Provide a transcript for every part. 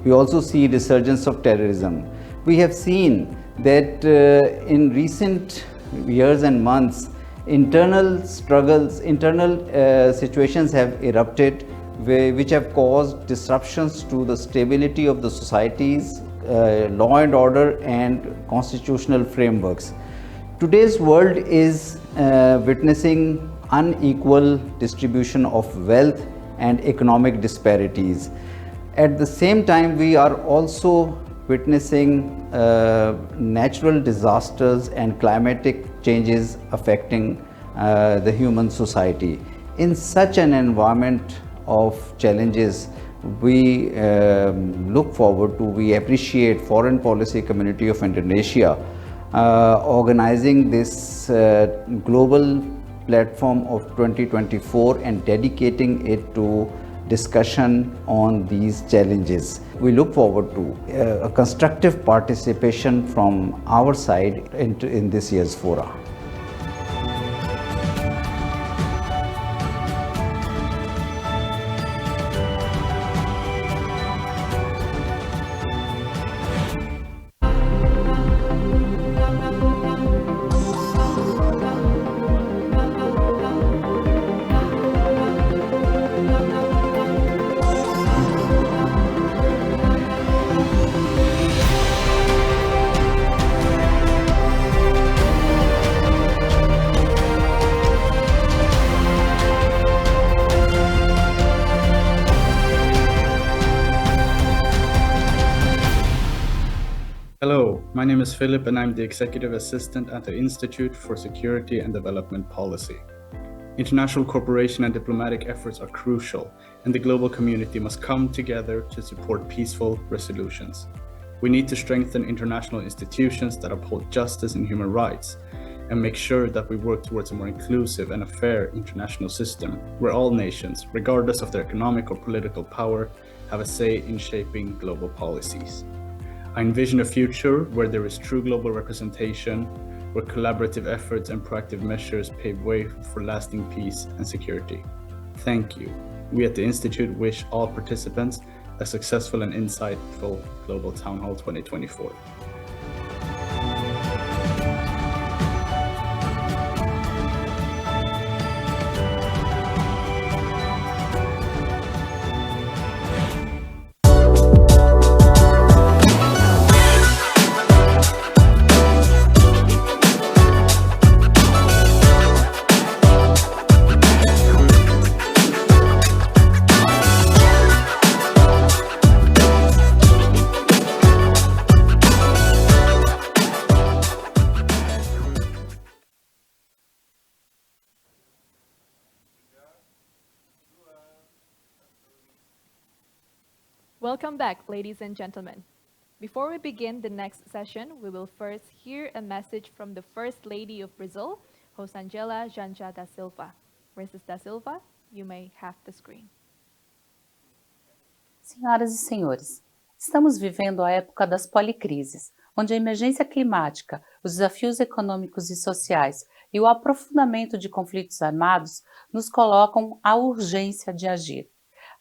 We also see resurgence of terrorism. We have seen that in recent years and months, internal struggles, internal situations have erupted which have caused disruptions to the stability of the societies, law and order and constitutional frameworks. Today's world is witnessing unequal distribution of wealth and economic disparities. At the same time, we are also witnessing natural disasters and climatic changes affecting the human society. In such an environment of challenges, we we appreciate Foreign Policy Community of Indonesia organizing this global platform of 2024 and dedicating it to discussion on these challenges. We look forward to a constructive participation from our side in this year's fora. Hello, my name is Philip and I'm the Executive Assistant at the Institute for Security and Development Policy. International cooperation and diplomatic efforts are crucial, and the global community must come together to support peaceful resolutions. We need to strengthen international institutions that uphold justice and human rights, and make sure that we work towards a more inclusive and a fair international system, where all nations, regardless of their economic or political power, have a say in shaping global policies. I envision a future where there is true global representation, where collaborative efforts and proactive measures pave way for lasting peace and security. Thank you. We at the Institute wish all participants a successful and insightful Global Town Hall 2024. Welcome back, ladies and gentlemen. Before we begin the next session, we will first hear a message from the First Lady of Brazil, Rosângela Janja da Silva. Mrs. da Silva, you may have the screen. Senhoras e senhores, estamos vivendo a época das policrises, onde a emergência climática, os desafios econômicos e sociais e o aprofundamento de conflitos armados nos colocam à urgência de agir.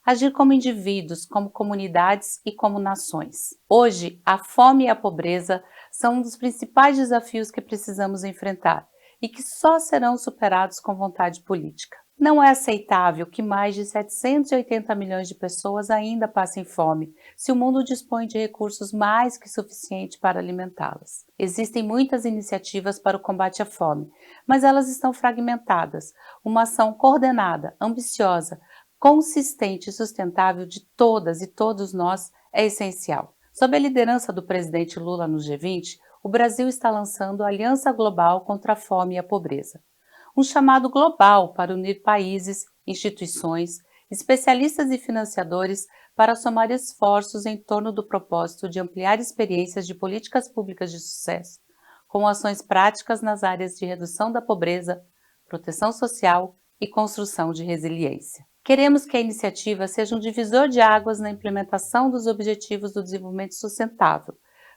Agir como indivíduos, como comunidades e como nações. Hoje, a fome e a pobreza são um dos principais desafios que precisamos enfrentar e que só serão superados com vontade política. Não é aceitável que mais de 780 milhões de pessoas ainda passem fome, se o mundo dispõe de recursos mais que suficientes para alimentá-las. Existem muitas iniciativas para o combate à fome, mas elas estão fragmentadas. Uma ação coordenada, ambiciosa, consistente e sustentável de todas e todos nós é essencial. Sob a liderança do presidente Lula no G20, o Brasil está lançando a Aliança Global contra a Fome e a Pobreza. Um chamado global para unir países, instituições, especialistas e financiadores para somar esforços em torno do propósito de ampliar experiências de políticas públicas de sucesso, com ações práticas nas áreas de redução da pobreza, proteção social e construção de resiliência. Queremos que a iniciativa seja um divisor de águas na implementação dos Objetivos do Desenvolvimento Sustentável,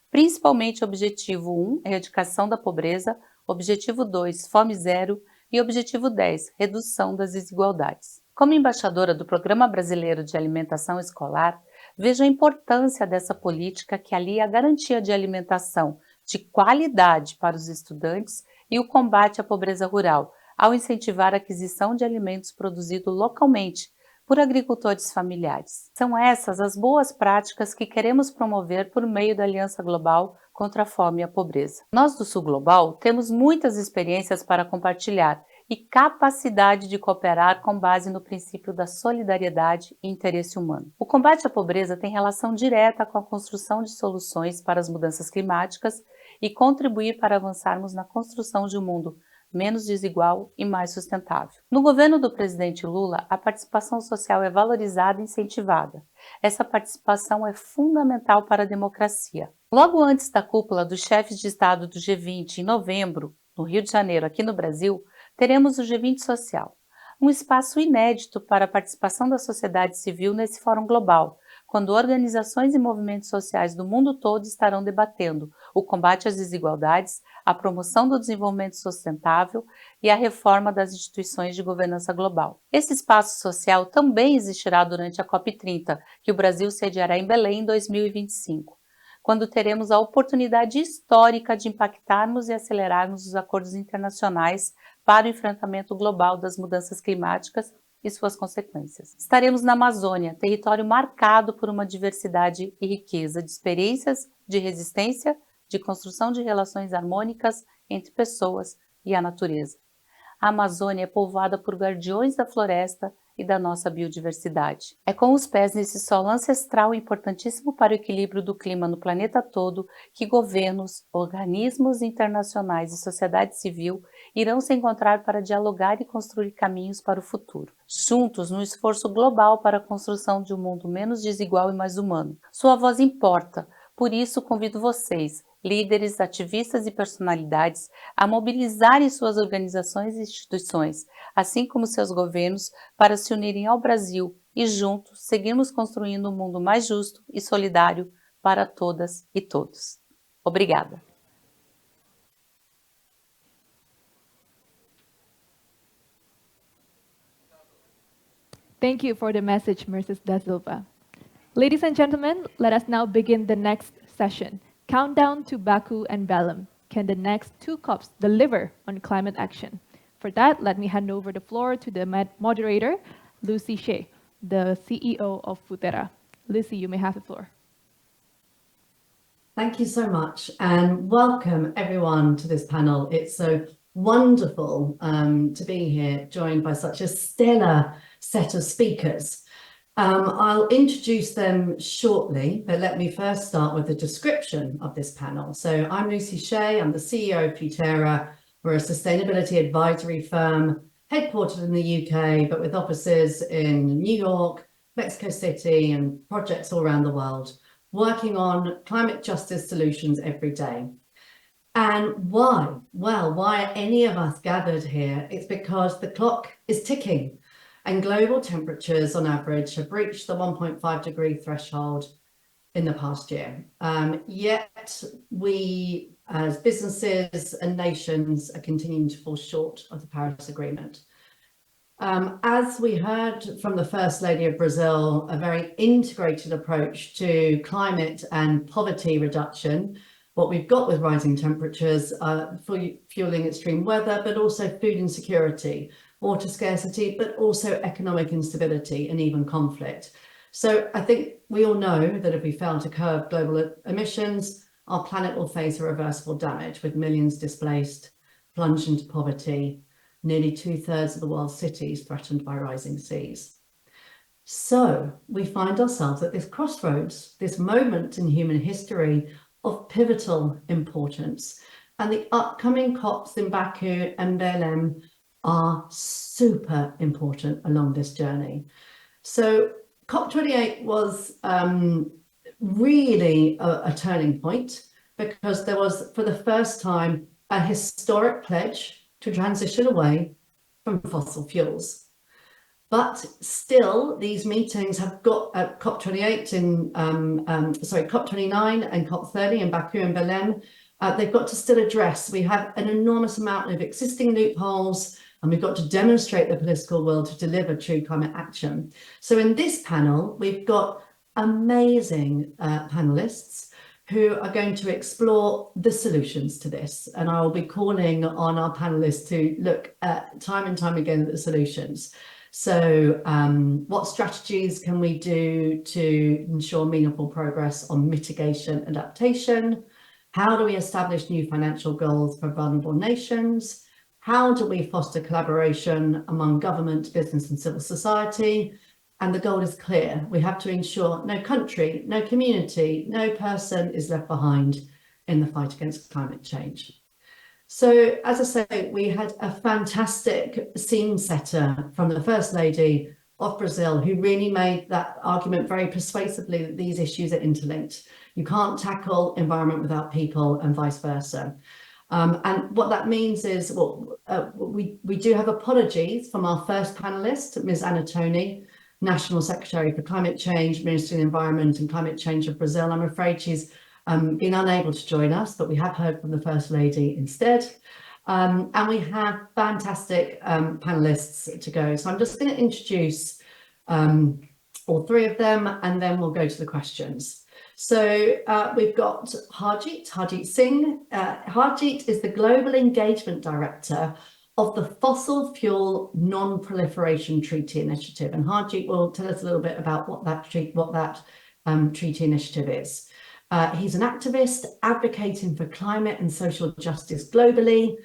principalmente Objetivo 1, Erradicação da Pobreza, Objetivo 2, Fome Zero e Objetivo 10, Redução das Desigualdades. Como embaixadora do Programa Brasileiro de Alimentação Escolar, veja a importância dessa política que alia a garantia de alimentação de qualidade para os estudantes e o combate à pobreza rural, ao incentivar a aquisição de alimentos produzidos localmente por agricultores familiares. São essas as boas práticas que queremos promover por meio da Aliança Global contra a Fome e a Pobreza. Nós do Sul Global temos muitas experiências para compartilhar e capacidade de cooperar com base no princípio da solidariedade e interesse humano. O combate à pobreza tem relação direta com a construção de soluções para as mudanças climáticas e contribuir para avançarmos na construção de um mundo menos desigual e mais sustentável. No governo do presidente Lula, a participação social é valorizada e incentivada. Essa participação é fundamental para a democracia. Logo antes da cúpula dos chefes de Estado do G20, em novembro, no Rio de Janeiro, aqui no Brasil, teremos o G20 Social, um espaço inédito para a participação da sociedade civil nesse fórum global, quando organizações e movimentos sociais do mundo todo estarão debatendo o combate às desigualdades, a promoção do desenvolvimento sustentável e a reforma das instituições de governança global. Esse espaço social também existirá durante a COP30, que o Brasil sediará em Belém em 2025, quando teremos a oportunidade histórica de impactarmos e acelerarmos os acordos internacionais para o enfrentamento global das mudanças climáticas e suas consequências. Estaremos na Amazônia, território marcado por uma diversidade e riqueza de experiências de resistência, de construção de relações harmônicas entre pessoas e a natureza. A Amazônia é povoada por guardiões da floresta e da nossa biodiversidade. É com os pés nesse solo ancestral importantíssimo para o equilíbrio do clima no planeta todo que governos, organismos internacionais e sociedade civil irão se encontrar para dialogar e construir caminhos para o futuro. Juntos, no esforço global para a construção de um mundo menos desigual e mais humano. Sua voz importa, por isso convido vocês, líderes, ativistas e personalidades, a mobilizarem suas organizações e instituições, assim como seus governos, para se unirem ao Brasil e juntos seguirmos construindo um mundo mais justo e solidário para todas e todos. Obrigada. Thank you for the message, Mrs. Da Silva. Ladies and gentlemen, let us now begin the next session. Countdown to Baku and Belém. Can the next two COPs deliver on climate action? For that, let me hand over the floor to the moderator, Lucy Shea, the CEO of Futera. Lucy, you may have the floor. Thank you so much, and welcome everyone to this panel. It's so wonderful to be here, joined by such a stellar set of speakers. I'll introduce them shortly, but let me first start with a description of this panel. So I'm Lucy Shea, I'm the CEO of Futera. We're a sustainability advisory firm headquartered in the UK, but with offices in New York, Mexico City, and projects all around the world, working on climate justice solutions every day. And why? Well, why are any of us gathered here? It's because the clock is ticking. And global temperatures on average have reached the 1.5 degree threshold in the past year. Yet we, as businesses and nations, are continuing to fall short of the Paris Agreement. As we heard from the First Lady of Brazil, a very integrated approach to climate and poverty reduction. What we've got with rising temperatures, fueling extreme weather, but also food insecurity, water scarcity, but also economic instability and even conflict. So I think we all know that if we fail to curb global emissions, our planet will face irreversible damage, with millions displaced, plunged into poverty, nearly 2/3 of the world's cities threatened by rising seas. So we find ourselves at this crossroads, this moment in human history of pivotal importance. And the upcoming COPs in Baku and Belém are super important along this journey. So COP28 was really a turning point, because there was, for the first time, a historic pledge to transition away from fossil fuels. But still, these meetings have got COP28 COP29 and COP30 in Baku and Belém. They've got to still address. We have an enormous amount of existing loopholes, and we've got to demonstrate the political will to deliver true climate action. So in this panel, we've got amazing panelists who are going to explore the solutions to this. And I will be calling on our panelists to look at time and time again at the solutions. So what strategies can we do to ensure meaningful progress on mitigation and adaptation? How do we establish new financial goals for vulnerable nations? How do we foster collaboration among government, business and civil society? And the goal is clear. We have to ensure no country, no community, no person is left behind in the fight against climate change. So, as I say, we had a fantastic scene setter from the First Lady of Brazil, who really made that argument very persuasively that these issues are interlinked. You can't tackle environment without people and vice versa. And what that means is, well, we do have apologies from our first panelist, Ms. Anatoni, National Secretary for Climate Change, Ministry of the Environment and Climate Change of Brazil. I'm afraid she's been unable to join us, but we have heard from the First Lady instead. And we have fantastic panelists to go. So I'm just going to introduce all three of them, and then we'll go to the questions. So we've got Harjeet Singh. Harjeet is the Global Engagement Director of the Fossil Fuel Non-Proliferation Treaty Initiative. And Harjeet will tell us a little bit about what that treaty initiative is. He's an activist advocating for climate and social justice globally.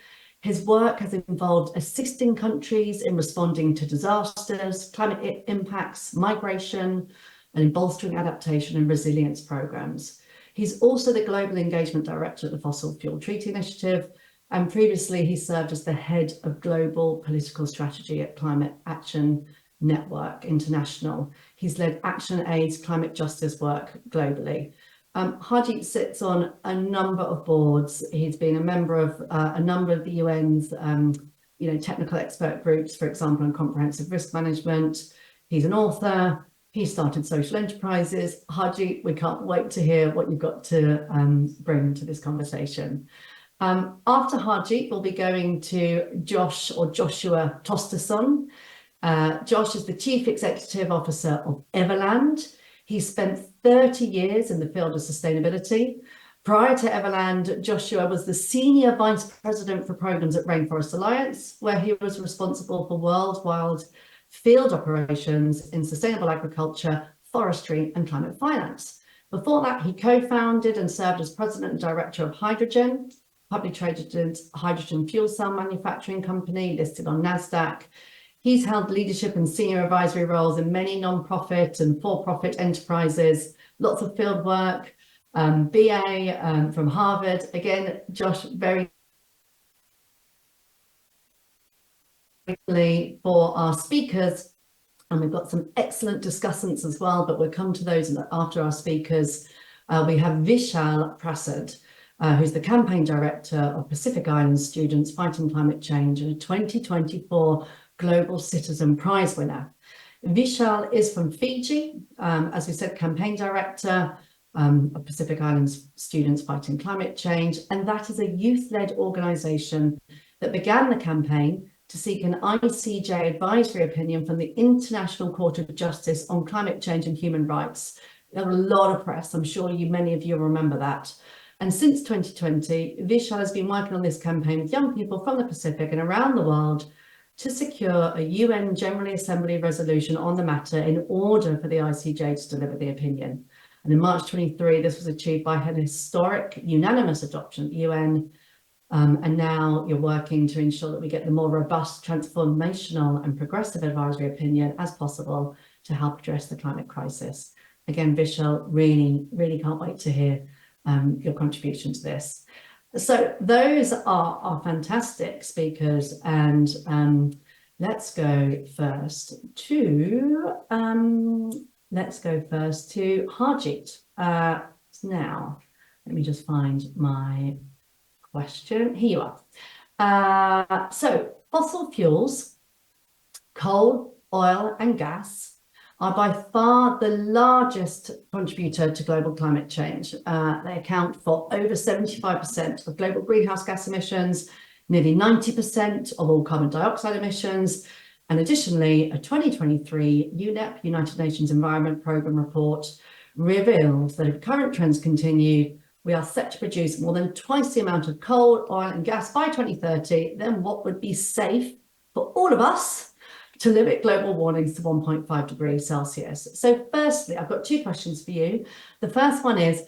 His work has involved assisting countries in responding to disasters, climate impacts, migration, and in bolstering adaptation and resilience programs. He's also the Global Engagement Director at the Fossil Fuel Treaty Initiative, and previously he served as the head of global political strategy at Climate Action Network International. He's led ActionAid's climate justice work globally. Harjeet sits on a number of boards. He's been a member of a number of the UN's technical expert groups, for example, on comprehensive risk management. He's an author. He started social enterprises. Harjeet, we can't wait to hear what you've got to bring to this conversation. After Harjeet, we'll be going to Joshua Tosterson. Josh is the Chief Executive Officer of Everland. He spent 30 years in the field of sustainability. Prior to Everland, Joshua was the Senior Vice President for Programs at Rainforest Alliance, where he was responsible for worldwide field operations in sustainable agriculture, forestry, and climate finance. Before that, he co-founded and served as President and Director of Hydrogen, publicly traded hydrogen fuel cell manufacturing company listed on NASDAQ. He's held leadership and senior advisory roles in many non-profit and for-profit enterprises, lots of field work, BA from Harvard. Again, Josh, very quickly for our speakers, and we've got some excellent discussants as well, but we'll come to those after our speakers. We have Vishal Prasad, who's the campaign director of Pacific Island Students Fighting Climate Change and a 2024 Global Citizen Prize winner. Vishal is from Fiji, as we said, campaign director of Pacific Islands Students Fighting Climate Change, and that is a youth-led organisation that began the campaign to seek an ICJ advisory opinion from the International Court of Justice on climate change and human rights. There were a lot of press, I'm sure many of you remember that. And since 2020, Vishal has been working on this campaign with young people from the Pacific and around the world to secure a UN General Assembly resolution on the matter in order for the ICJ to deliver the opinion. And in March 23, this was achieved by an historic unanimous adoption at the UN. And now you're working to ensure that we get the more robust, transformational and progressive advisory opinion as possible to help address the climate crisis. Again, Vishal, really, really can't wait to hear your contribution to this. So those are our fantastic speakers, and let's go first to Harjeet. Now, let me just find my question. Here you are. So fossil fuels, coal, oil, and gas are by far the largest contributor to global climate change. They account for over 75% of global greenhouse gas emissions, nearly 90% of all carbon dioxide emissions, and additionally, a 2023 UNEP, United Nations Environment Programme report, revealed that if current trends continue, we are set to produce more than twice the amount of coal, oil and gas by 2030 than what would be safe for all of us to limit global warmings to 1.5 degrees Celsius. So firstly, I've got two questions for you. The first one is,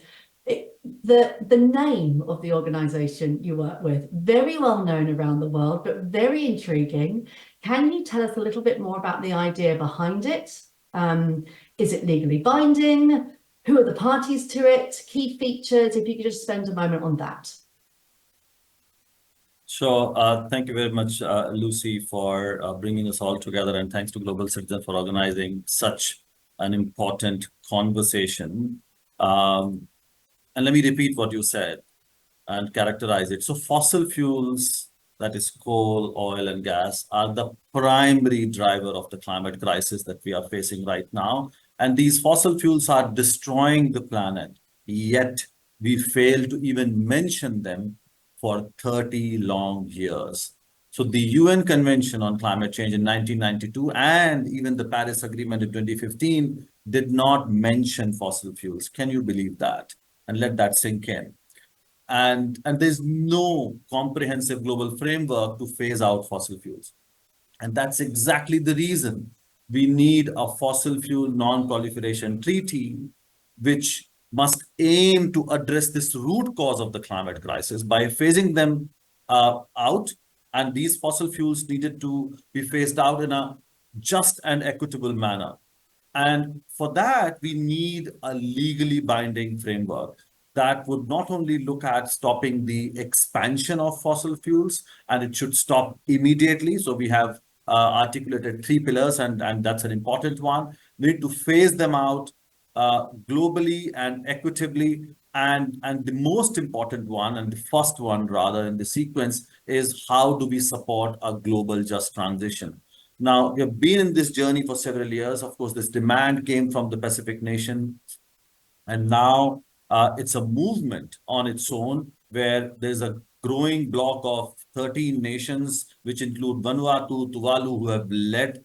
the name of the organisation you work with, very well known around the world, but very intriguing. Can you tell us a little bit more about the idea behind it? Is it legally binding? Who are the parties to it? Key features, if you could just spend a moment on that. Sure. Thank you very much, Lucy, for bringing us all together, and thanks to Global Citizen for organizing such an important conversation. And let me repeat what you said and characterize it. So fossil fuels, that is coal, oil, and gas, are the primary driver of the climate crisis that we are facing right now. And these fossil fuels are destroying the planet, yet we fail to even mention them for 30 long years. So the UN Convention on Climate Change in 1992 and even the Paris Agreement in 2015 did not mention fossil fuels. Can you believe that? And let that sink in. And there's no comprehensive global framework to phase out fossil fuels. And that's exactly the reason we need a fossil fuel non-proliferation treaty, which must aim to address this root cause of the climate crisis by phasing them out. And these fossil fuels needed to be phased out in a just and equitable manner. And for that, we need a legally binding framework that would not only look at stopping the expansion of fossil fuels, and it should stop immediately. So we have articulated 3 pillars, and that's an important one. We need to phase them out globally and equitably. And the most important one, and the first one rather in the sequence, is how do we support a global just transition? Now, we have been in this journey for several years. Of course, this demand came from the Pacific nations, and now it's a movement on its own where there's a growing bloc of 13 nations, which include Vanuatu, Tuvalu, who have led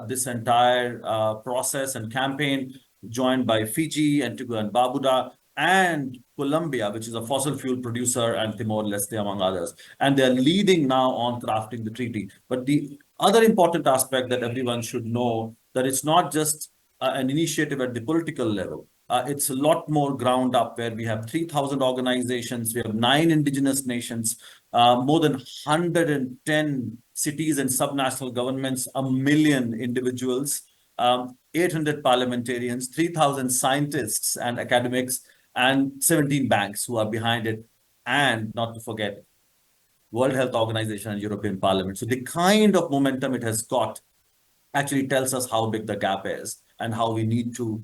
this entire process and campaign, joined by Fiji, Antigua and Barbuda, and Colombia, which is a fossil fuel producer, and Timor-Leste, among others. And they're leading now on crafting the treaty. But the other important aspect that everyone should know, that it's not just an initiative at the political level. It's a lot more ground up, where we have 3,000 organizations, we have 9 indigenous nations, more than 110 cities and subnational governments, 1 million individuals, 800 parliamentarians, 3,000 scientists and academics, and 17 banks who are behind it, and not to forget, World Health Organization and European Parliament. So the kind of momentum it has got actually tells us how big the gap is and how we need to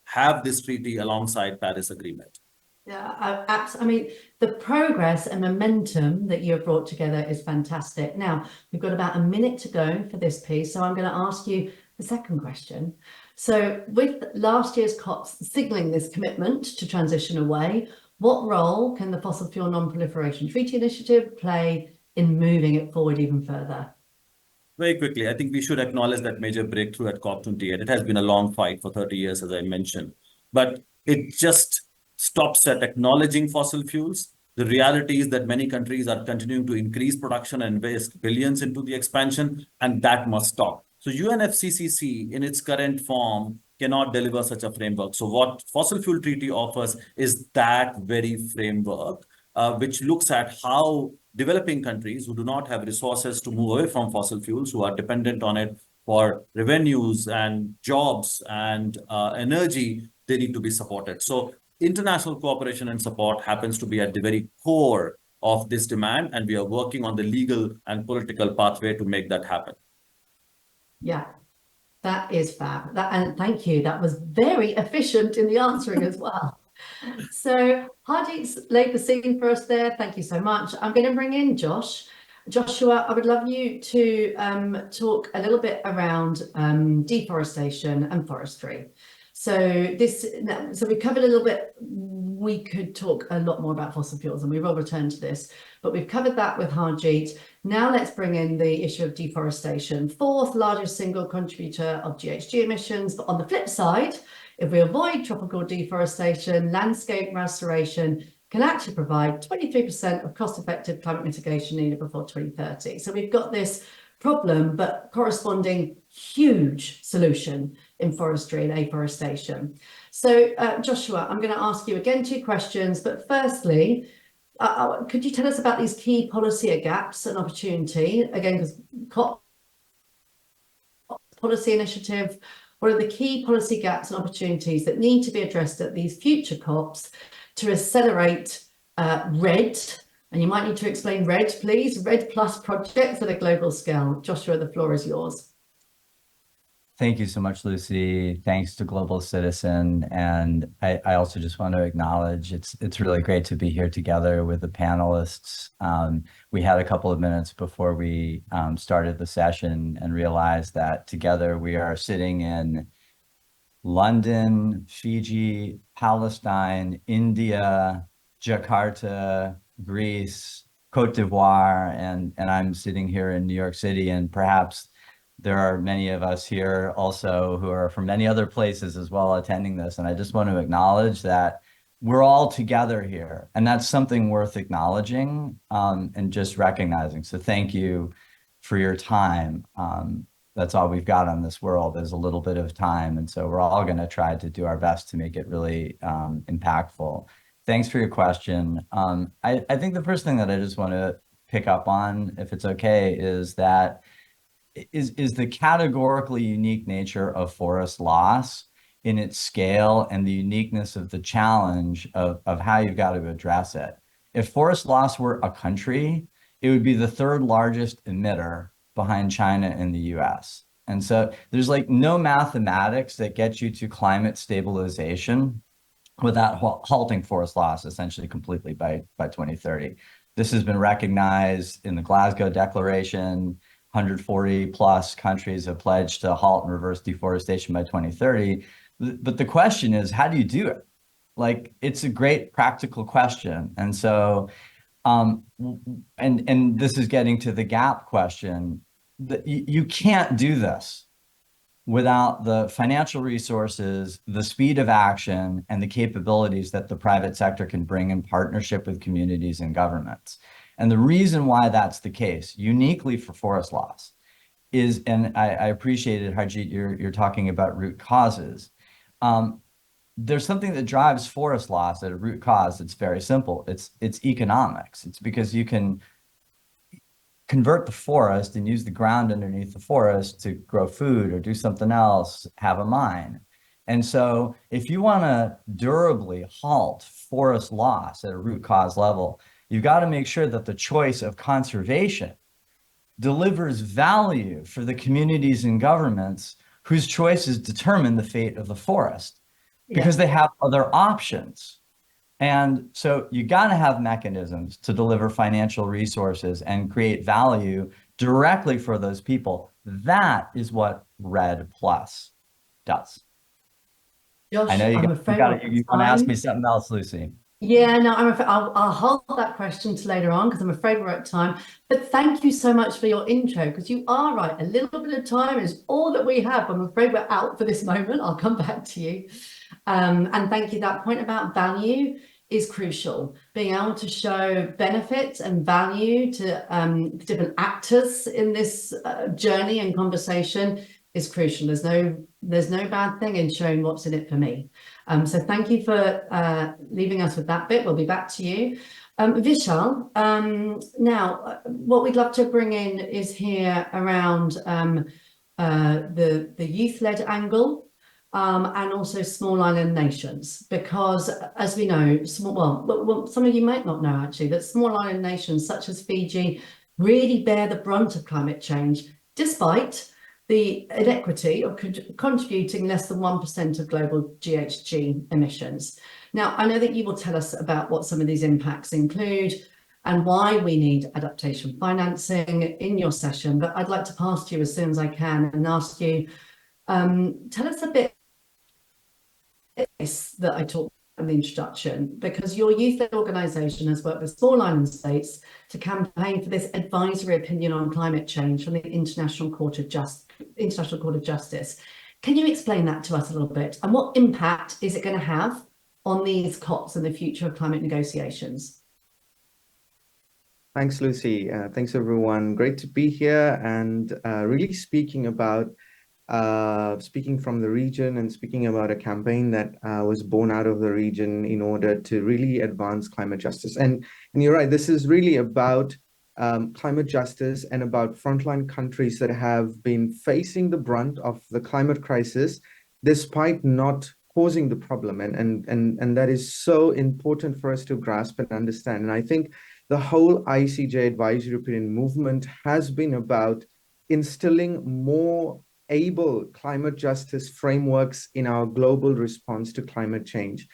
have this treaty alongside Paris Agreement. Yeah, I mean, the progress and momentum that you have brought together is fantastic. Now, we've got about a minute to go for this piece, so I'm going to ask you the second question. So with last year's COPs signalling this commitment to transition away, what role can the Fossil Fuel Non-Proliferation Treaty Initiative play in moving it forward even further? Very quickly, I think we should acknowledge that major breakthrough at COP28. It has been a long fight for 30 years, as I mentioned, but it just stops at acknowledging fossil fuels. The reality is that many countries are continuing to increase production and invest billions into the expansion, and that must stop. So UNFCCC in its current form cannot deliver such a framework. So what Fossil Fuel Treaty offers is that very framework, which looks at how developing countries who do not have resources to move away from fossil fuels, who are dependent on it for revenues and jobs and energy, they need to be supported. So international cooperation and support happens to be at the very core of this demand, and we are working on the legal and political pathway to make that happen. Yeah, that is fab. And thank you. That was very efficient in the answering as well. So Harjeet's laid the scene for us there. Thank you so much. I'm going to bring in Josh. Joshua, I would love you to talk a little bit around deforestation and forestry. So we covered a little bit. We could talk a lot more about fossil fuels, and we will return to this, but we've covered that with Harjeet. Now let's bring in the issue of deforestation, 4th largest single contributor of GHG emissions. But on the flip side, If we avoid tropical deforestation, landscape restoration can actually provide 23% of cost-effective climate mitigation needed before 2030. So we've got this problem, but corresponding huge solution in forestry and afforestation. So Joshua, I'm going to ask you again 2 questions, but firstly, could you tell us about these key policy gaps and opportunity? Again, because COP policy initiative, what are the key policy gaps and opportunities that need to be addressed at these future COPs to accelerate RED, and you might need to explain RED, please, RED plus projects at a global scale. Joshua, the floor is yours. Thank you so much, Lucy. Thanks to Global Citizen. And I also just want to acknowledge it's really great to be here together with the panelists. We had a couple of minutes before we started the session and realized that together we are sitting in London, Fiji, Palestine, India, Jakarta, Greece, Cote d'Ivoire, and I'm sitting here in New York City, and perhaps there are many of us here also who are from many other places as well attending this. And I just want to acknowledge that we're all together here, and that's something worth acknowledging and just recognizing. So thank you for your time. That's all we've got on this world is a little bit of time. And so we're all going to try to do our best to make it really impactful. Thanks for your question. I think the first thing that I just want to pick up on, if it's okay, is that is the categorically unique nature of forest loss in its scale and the uniqueness of the challenge of how you've got to address it. If forest loss were a country, it would be the 3rd largest emitter behind China and the US. And so there's like no mathematics that gets you to climate stabilization without halting forest loss essentially completely by 2030. This has been recognized in the Glasgow Declaration. 140 plus countries have pledged to halt and reverse deforestation by 2030. But the question is, how do you do it? Like, it's a great practical question. And so, and this is getting to the gap question, that you can't do this without the financial resources, the speed of action, and the capabilities that the private sector can bring in partnership with communities and governments. And the reason why that's the case, uniquely for forest loss, is, and I appreciated, Harjeet, you're talking about root causes. There's something that drives forest loss at a root cause. It's very simple. It's economics. It's because you can convert the forest and use the ground underneath the forest to grow food or do something else, have a mine. And so if you want to durably halt forest loss at a root cause level, you've got to make sure that the choice of conservation delivers value for the communities and governments whose choices determine the fate of the forest, because they have other options. And so you got to have mechanisms to deliver financial resources and create value directly for those people. That is what RED Plus does. Josh, I know you want to ask me something else, Lucy. Yeah, no, I'm afraid I'll hold that question to later on because I'm afraid we're at time. But thank you so much for your intro, because you are right. A little bit of time is all that we have. I'm afraid we're out for this moment. I'll come back to you. And thank you. That point about value is crucial. Being able to show benefit and value to different actors in this journey and conversation is crucial. There's no bad thing in showing what's in it for me. So thank you for leaving us with that bit. We'll be back to you. Vishal, now what we'd love to bring in is here around the youth-led angle and also small island nations, because as we know, well, some of you might not know actually, that small island nations such as Fiji really bear the brunt of climate change, despite the inequity of contributing less than 1% of global GHG emissions. Now, I know that you will tell us about what some of these impacts include and why we need adaptation financing in your session, but I'd like to pass to you as soon as I can and ask you, tell us a bit that I talked in the introduction, because your youth-led organisation has worked with small island states to campaign for this advisory opinion on climate change from the International Court of Justice. Can you explain that to us a little bit? And what impact is it going to have on these COPs and the future of climate negotiations? Thanks, Lucy. Thanks, everyone. Great to be here and really speaking from the region and speaking about a campaign that was born out of the region in order to really advance climate justice. And you're right, this is really about climate justice and about frontline countries that have been facing the brunt of the climate crisis despite not causing the problem. And that is so important for us to grasp and understand. And I think the whole ICJ advisory opinion movement has been about instilling more able climate justice frameworks in our global response to climate change.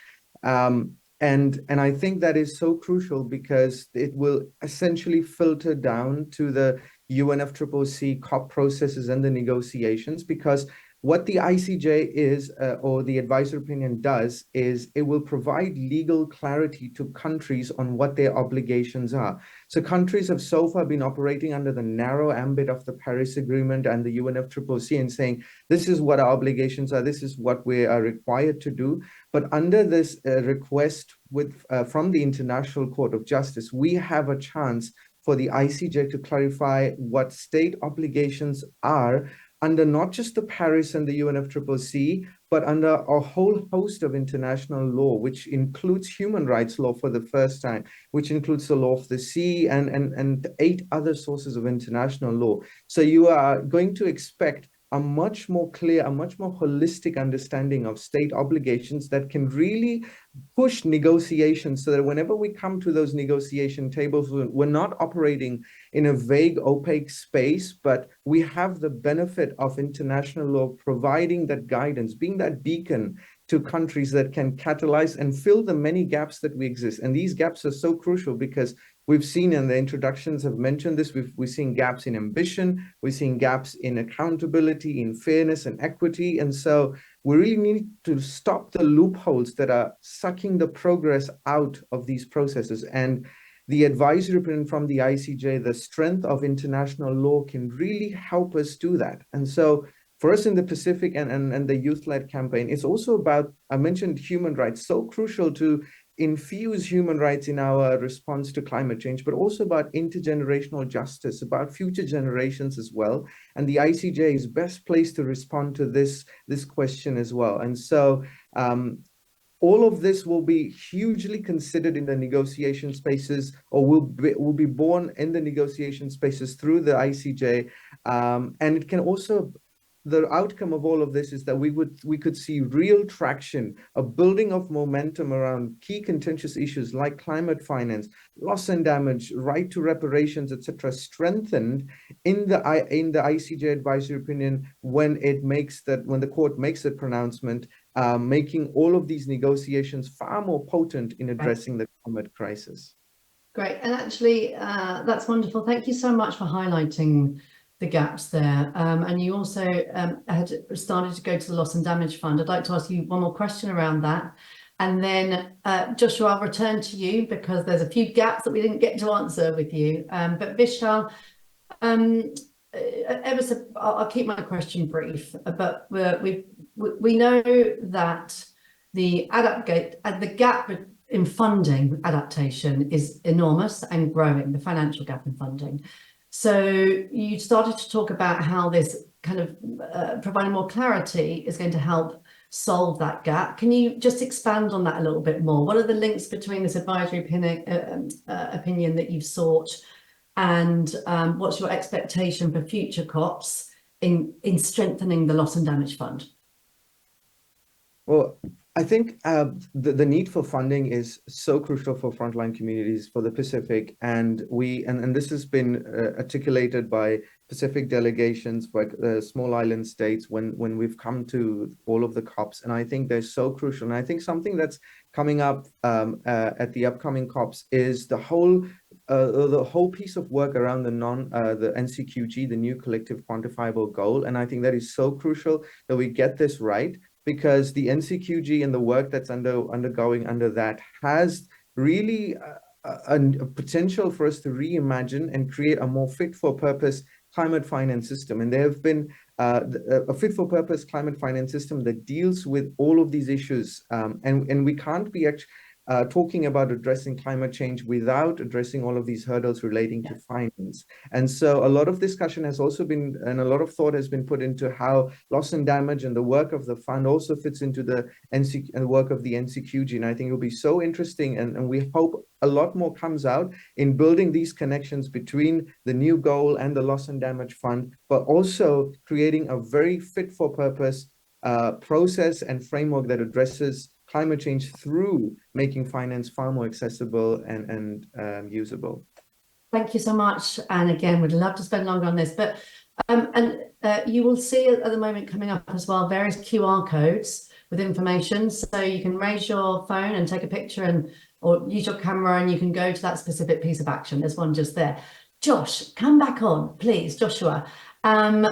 And I think that is so crucial because it will essentially filter down to the UNFCCC COP processes and the negotiations, because what the ICJ is, or the advisory opinion does, is it will provide legal clarity to countries on what their obligations are. So countries have so far been operating under the narrow ambit of the Paris Agreement and the UNFCCC and saying, this is what our obligations are, this is what we are required to do. But under this request from the International Court of Justice, we have a chance for the ICJ to clarify what state obligations are under not just the Paris and the UNFCCC, but under a whole host of international law, which includes human rights law for the first time, which includes the law of the sea and 8 other sources of international law. So you are going to expect a much more clear, a much more holistic understanding of state obligations that can really push negotiations, so that whenever we come to those negotiation tables, we're not operating in a vague, opaque space, but we have the benefit of international law providing that guidance, being that beacon to countries that can catalyze and fill the many gaps that we exist. And these gaps are so crucial because we've seen, and the introductions have mentioned this, we've seen gaps in ambition, we've seen gaps in accountability, in fairness and equity. And so we really need to stop the loopholes that are sucking the progress out of these processes. And the advisory opinion from the ICJ, the strength of international law, can really help us do that. And so for us in the Pacific and the youth-led campaign, it's also about, I mentioned human rights, so crucial to infuse human rights in our response to climate change, but also about intergenerational justice, about future generations as well. And the ICJ is best placed to respond to this question as well. And so all of this will be hugely considered in the negotiation spaces, or will be born in the negotiation spaces through the ICJ. And it can also, the outcome of all of this is that we could see real traction, a building of momentum around key contentious issues like climate finance, loss and damage, right to reparations, etc., strengthened in the ICJ advisory opinion when the court makes the pronouncement, making all of these negotiations far more potent in addressing the climate crisis. Great, and actually, that's wonderful. Thank you so much for highlighting the gaps there. And you also had started to go to the Loss and Damage Fund. I'd like to ask you one more question around that. And then, Joshua, I'll return to you because there's a few gaps that we didn't get to answer with you. But Vishal, I'll keep my question brief, but we know that the gap in funding adaptation is enormous and growing, the financial gap in funding. So you started to talk about how this kind of providing more clarity is going to help solve that gap. Can you just expand on that a little bit more? What are the links between this advisory opinion that you've sought and what's your expectation for future COPs in strengthening the Loss and Damage Fund? Well, I think the need for funding is so crucial for frontline communities for the Pacific, and this has been articulated by Pacific delegations, like small island states, when we've come to all of the COPs, and I think they're so crucial. And I think something that's coming up at the upcoming COPs is the whole piece of work around the NCQG, the new collective quantifiable goal, and I think that is so crucial that we get this right, because the NCQG and the work that's undergoing under that has really a potential for us to reimagine and create a more fit for purpose climate finance system. And there have been a fit for purpose climate finance system that deals with all of these issues. And we can't be talking about addressing climate change without addressing all of these hurdles relating to finance. And so a lot of discussion has also been, and a lot of thought has been put into how loss and damage and the work of the fund also fits into the NC and work of the NCQG. And I think it'll be so interesting, and we hope a lot more comes out in building these connections between the new goal and the loss and damage fund, but also creating a very fit for purpose process and framework that addresses climate change through making finance far more accessible and usable. Thank you so much. And again, we'd love to spend longer on this, but you will see at the moment coming up as well various QR codes with information. So you can raise your phone and take a picture or use your camera, and you can go to that specific piece of action. There's one just there. Josh, come back on, please, Joshua.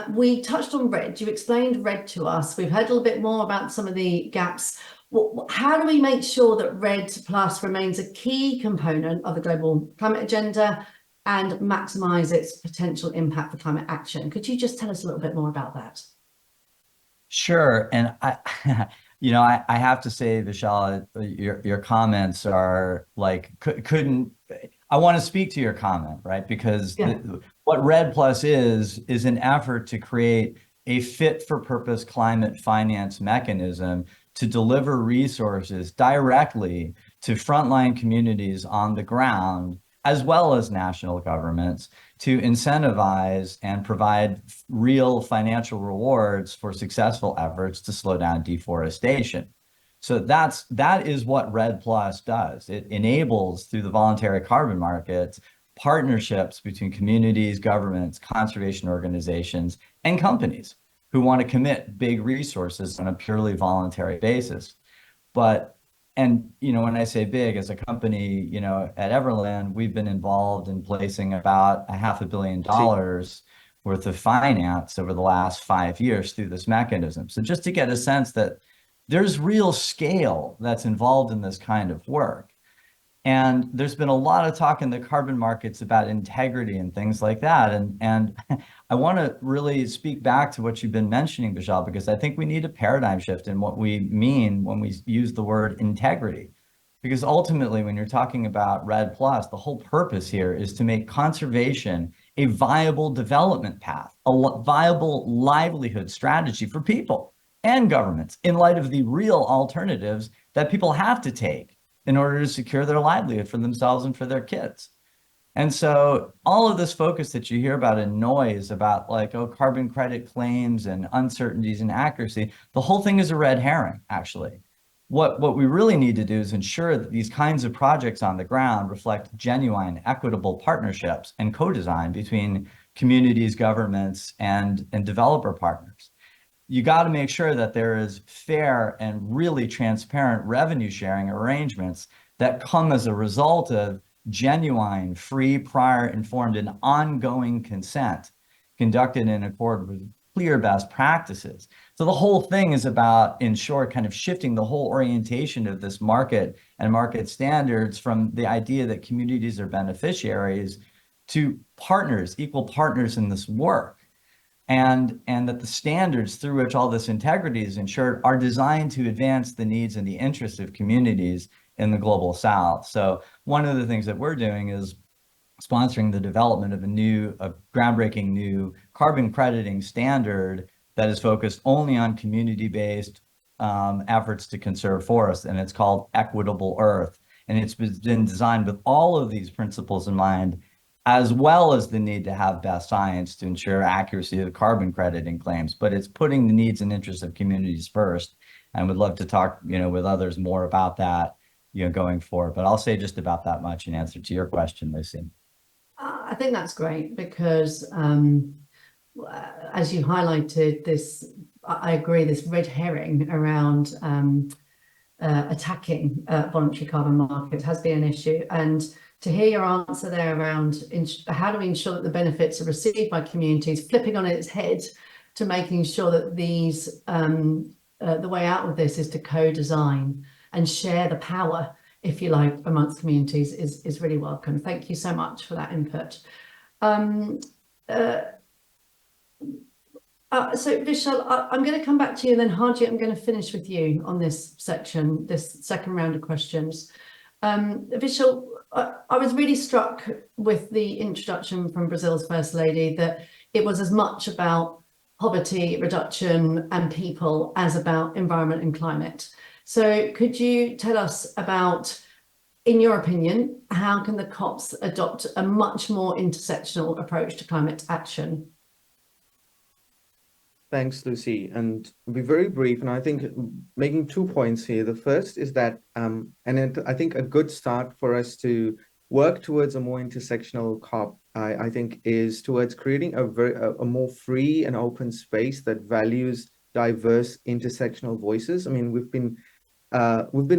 We touched on RED. You explained RED to us. We've heard a little bit more about some of the gaps. How do we make sure that RED Plus remains a key component of the global climate agenda and maximize its potential impact for climate action? Could you just tell us a little bit more about that? Sure. And I have to say, Vishal, your comments are like, I want to speak to your comment, right? Because what RED Plus is an effort to create a fit for purpose climate finance mechanism to deliver resources directly to frontline communities on the ground, as well as national governments, to incentivize and provide real financial rewards for successful efforts to slow down deforestation. So that is what RED Plus does. It enables, through the voluntary carbon markets, partnerships between communities, governments, conservation organizations, and companies who want to commit big resources on a purely voluntary basis. And when I say big, as a company, at Everland, we've been involved in placing about $500 million worth of finance over the last 5 years through this mechanism. So just to get a sense that there's real scale that's involved in this kind of work. And there's been a lot of talk in the carbon markets about integrity and things like that. And I want to really speak back to what you've been mentioning, Vishal, because I think we need a paradigm shift in what we mean when we use the word integrity. Because ultimately, when you're talking about RED Plus, the whole purpose here is to make conservation a viable development path, a viable livelihood strategy for people and governments in light of the real alternatives that people have to take in order to secure their livelihood for themselves and for their kids. And so all of this focus that you hear about in noise about carbon credit claims and uncertainties and accuracy, the whole thing is a red herring, actually. What we really need to do is ensure that these kinds of projects on the ground reflect genuine, equitable partnerships and co-design between communities, governments, and developer partners. You got to make sure that there is fair and really transparent revenue sharing arrangements that come as a result of genuine, free, prior, informed, and ongoing consent conducted in accord with clear best practices. So the whole thing is about, in short, kind of shifting the whole orientation of this market and market standards from the idea that communities are beneficiaries to partners, equal partners in this work. And that the standards through which all this integrity is ensured are designed to advance the needs and the interests of communities in the global South. So one of the things that we're doing is sponsoring the development of a groundbreaking new carbon crediting standard that is focused only on community-based efforts to conserve forests, and it's called Equitable Earth. And it's been designed with all of these principles in mind, as well as the need to have best science to ensure accuracy of carbon crediting claims. But it's putting the needs and interests of communities first. And would love to talk, with others more about that, going forward. But I'll say just about that much in answer to your question, Lucy. I think that's great because, as you highlighted, I agree, this red herring around attacking voluntary carbon markets has been an issue. And to hear your answer there around how do we ensure that the benefits are received by communities, flipping on its head to making sure that the way out of this is to co-design and share the power, if you like, amongst communities is really welcome. Thank you so much for that input. So Vishal, I'm going to come back to you, and then Harjit, I'm going to finish with you on this section, this second round of questions. Vishal, I was really struck with the introduction from Brazil's First Lady that it was as much about poverty reduction and people as about environment and climate. So could you tell us about, in your opinion, how can the COPs adopt a much more intersectional approach to climate action? Thanks, Lucy. And I'll be very brief. And I think making 2 points here. The first is that, I think a good start for us to work towards a more intersectional COP, I think, is towards creating a more free and open space that values diverse intersectional voices. I mean, we've been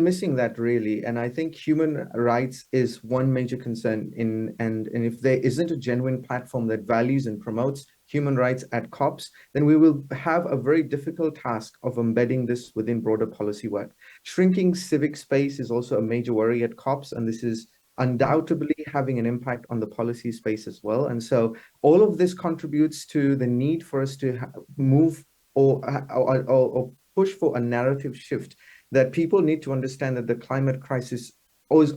missing that really, and I think human rights is one major concern and if there isn't a genuine platform that values and promotes human rights at COPs, then we will have a very difficult task of embedding this within broader policy work. Shrinking civic space is also a major worry at COPs, and this is undoubtedly having an impact on the policy space as well. And so all of this contributes to the need for us to move or push for a narrative shift that people need to understand that the climate crisis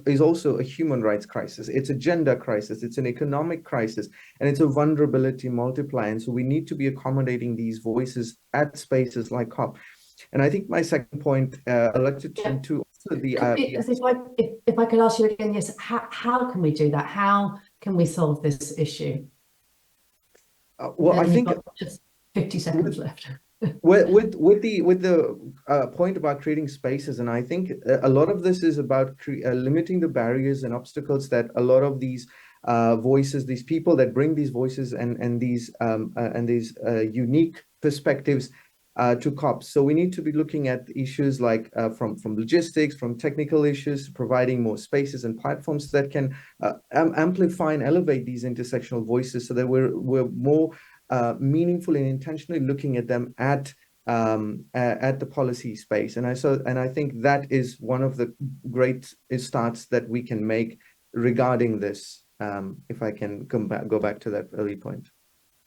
is also a human rights crisis. It's a gender crisis, it's an economic crisis, and it's a vulnerability multiplier. And so we need to be accommodating these voices at spaces like COP. And I think my second point, I'd like to turn to also the... if I could ask you again, yes, how can we do that? How can we solve this issue? Well, I think... just 50 seconds left. with the point about creating spaces, and I think a lot of this is about limiting the barriers and obstacles that a lot of these voices, these people that bring these voices and these unique perspectives to COPs. So we need to be looking at issues like from logistics, from technical issues, providing more spaces and platforms that can amplify and elevate these intersectional voices, so that we're more meaningfully and intentionally looking at them at the policy space. And I think that is one of the great starts that we can make regarding this. If I can go back to that early point.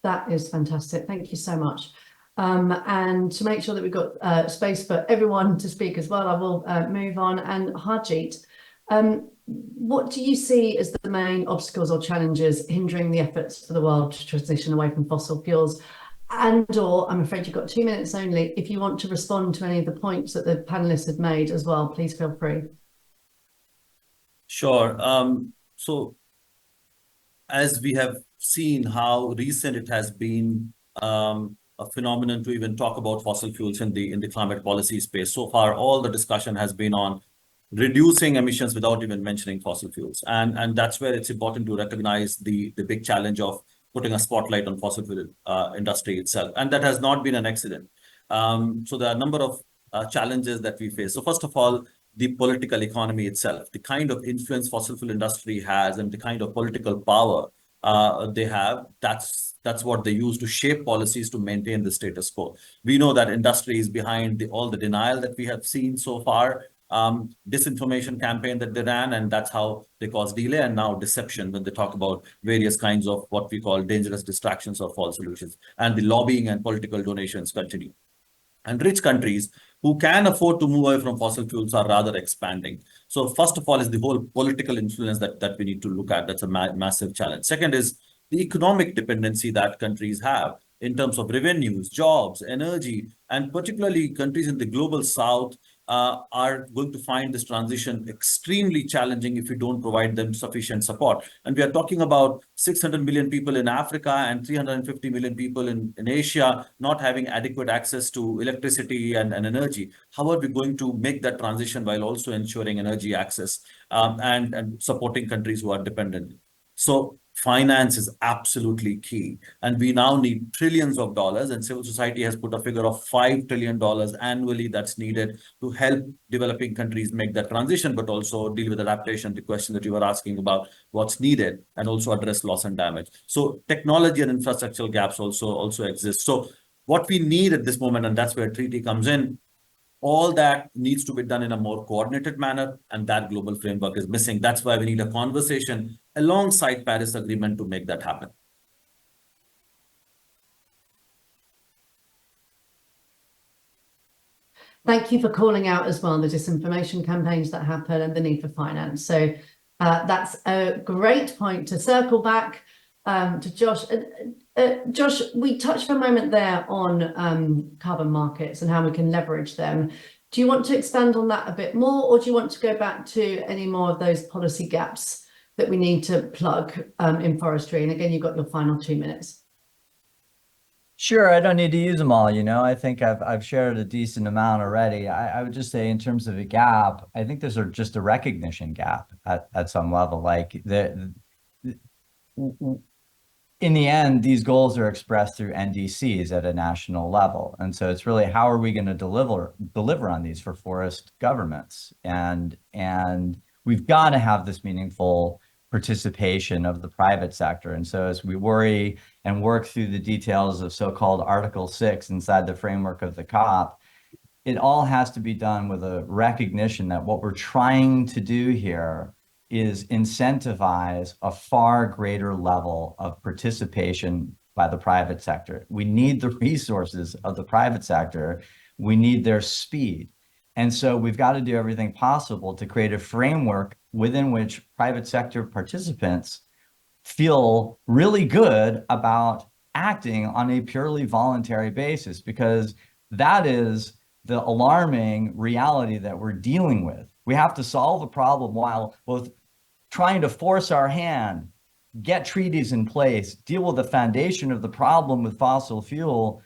That is fantastic. Thank you so much. And to make sure that we've got space for everyone to speak as well, I will move on. And Harjit, what do you see as the main obstacles or challenges hindering the efforts for the world to transition away from fossil fuels? And/or, I'm afraid you've got 2 minutes only, if you want to respond to any of the points that the panelists have made as well, please feel free. Sure. So as we have seen how recent it has been a phenomenon to even talk about fossil fuels in the climate policy space. So far, all the discussion has been on reducing emissions without even mentioning fossil fuels. And that's where it's important to recognize the big challenge of putting a spotlight on fossil fuel industry itself. And that has not been an accident. So there are a number of challenges that we face. So first of all, the political economy itself, the kind of influence fossil fuel industry has and the kind of political power they have, that's what they use to shape policies to maintain the status quo. We know that industry is behind all the denial that we have seen so far, disinformation campaign that they ran, and that's how they cause delay, and now deception when they talk about various kinds of what we call dangerous distractions or false solutions. And the lobbying and political donations continue. And rich countries who can afford to move away from fossil fuels are rather expanding. So first of all is the whole political influence that we need to look at. That's a massive challenge. Second is the economic dependency that countries have in terms of revenues, jobs, energy, and particularly countries in the global south are going to find this transition extremely challenging if we don't provide them sufficient support. And we are talking about 600 million people in Africa and 350 million people in Asia not having adequate access to electricity and energy. How are we going to make that transition while also ensuring energy access and supporting countries who are dependent? So finance is absolutely key. And we now need trillions of dollars, and civil society has put a figure of $5 trillion annually that's needed to help developing countries make that transition, but also deal with adaptation, the question that you were asking about what's needed, and also address loss and damage. So technology and infrastructural gaps also exist. So what we need at this moment, and that's where treaty comes in, all that needs to be done in a more coordinated manner, and that global framework is missing. That's why we need a conversation alongside Paris Agreement to make that happen. Thank you for calling out as well the disinformation campaigns that happen and the need for finance. So that's a great point to circle back to Josh. Josh, we touched for a moment there on carbon markets and how we can leverage them. Do you want to expand on that a bit more, or do you want to go back to any more of those policy gaps that we need to plug in forestry? And again, you've got your final 2 minutes. Sure, I don't need to use them all, you know. I think I've shared a decent amount already. I would just say in terms of a gap, I think there's just a recognition gap at some level. Like in the end, these goals are expressed through NDCs at a national level. And so it's really, how are we going to deliver on these for forest governments? And we've got to have this meaningful participation of the private sector. And so as we worry and work through the details of so-called Article 6 inside the framework of the COP, it all has to be done with a recognition that what we're trying to do here is incentivize a far greater level of participation by the private sector. We need the resources of the private sector. We need their speed. And so we've got to do everything possible to create a framework within which private sector participants feel really good about acting on a purely voluntary basis, because that is the alarming reality that we're dealing with. We have to solve the problem while both trying to force our hand, get treaties in place, deal with the foundation of the problem with fossil fuel.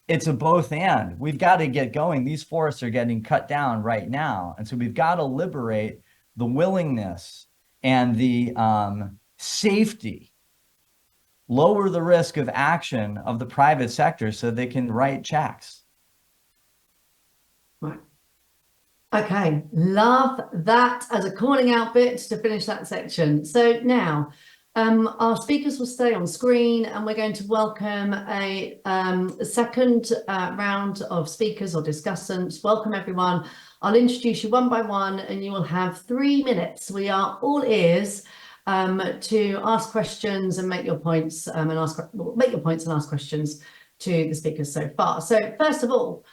It's a both and. We've got to get going. These forests are getting cut down right now. And so we've got to liberate the willingness and the safety, lower the risk of action of the private sector so they can write checks. Right. Okay, love that as a calling out bit to finish that section. So now our speakers will stay on screen, and we're going to welcome a second round of speakers or discussants. Welcome everyone. I'll introduce you one by one, and you will have 3 minutes. We are all ears to ask questions and make your points and ask questions to the speakers so far. So first of all,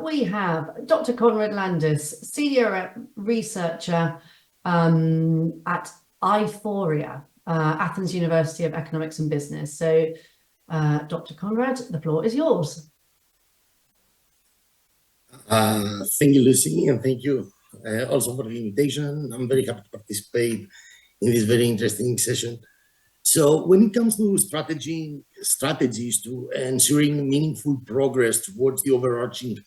we have Dr. Conrad Landis, senior researcher at IFORIA, Athens University of Economics and Business. So, Dr. Conrad, the floor is yours. Thank you, Lucy, and thank you also for the invitation. I'm very happy to participate in this very interesting session. So when it comes to strategies to ensuring meaningful progress towards the overarching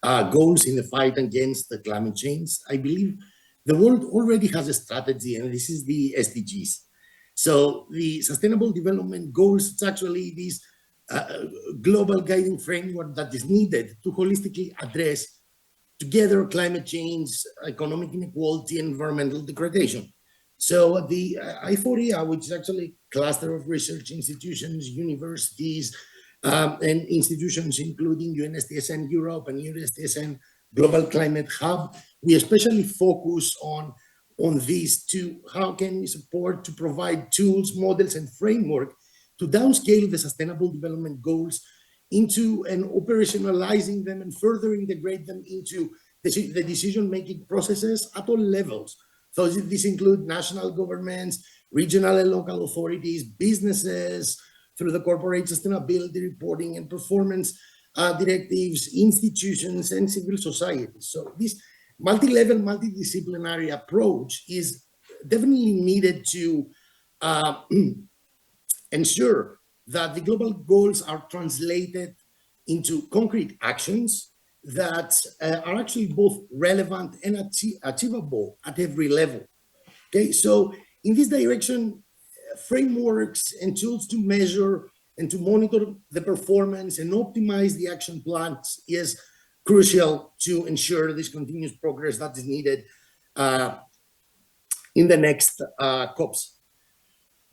goals in the fight against the climate change, I believe the world already has a strategy, and this is the SDGs. So the Sustainable Development Goals, it's actually this global guiding framework that is needed to holistically address together climate change, economic inequality, and environmental degradation. So the IFORIA, which is actually a cluster of research institutions, universities, and institutions including UNSTSN Europe and UNSTSN Global Climate Hub, we especially focus on these two. How can we support to provide tools, models, and framework to downscale the Sustainable Development Goals into and operationalizing them and further integrate them into the decision-making processes at all levels. So this includes national governments, regional and local authorities, businesses, through the corporate sustainability reporting and performance directives, institutions, and civil society. So this multi-level, multidisciplinary approach is definitely needed to ensure that the global goals are translated into concrete actions that are actually both relevant and achievable at every level. Okay, so in this direction, frameworks and tools to measure and to monitor the performance and optimize the action plans is crucial to ensure this continuous progress that is needed in the next COPs.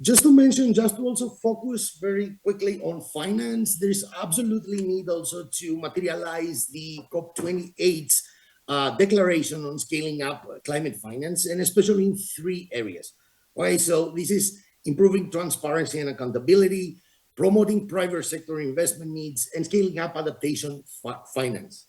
Just to also focus very quickly on finance, there's absolutely need also to materialize the COP28 declaration on scaling up climate finance, and especially in 3 areas. Right, so this is improving transparency and accountability, promoting private sector investment needs, and scaling up adaptation finance.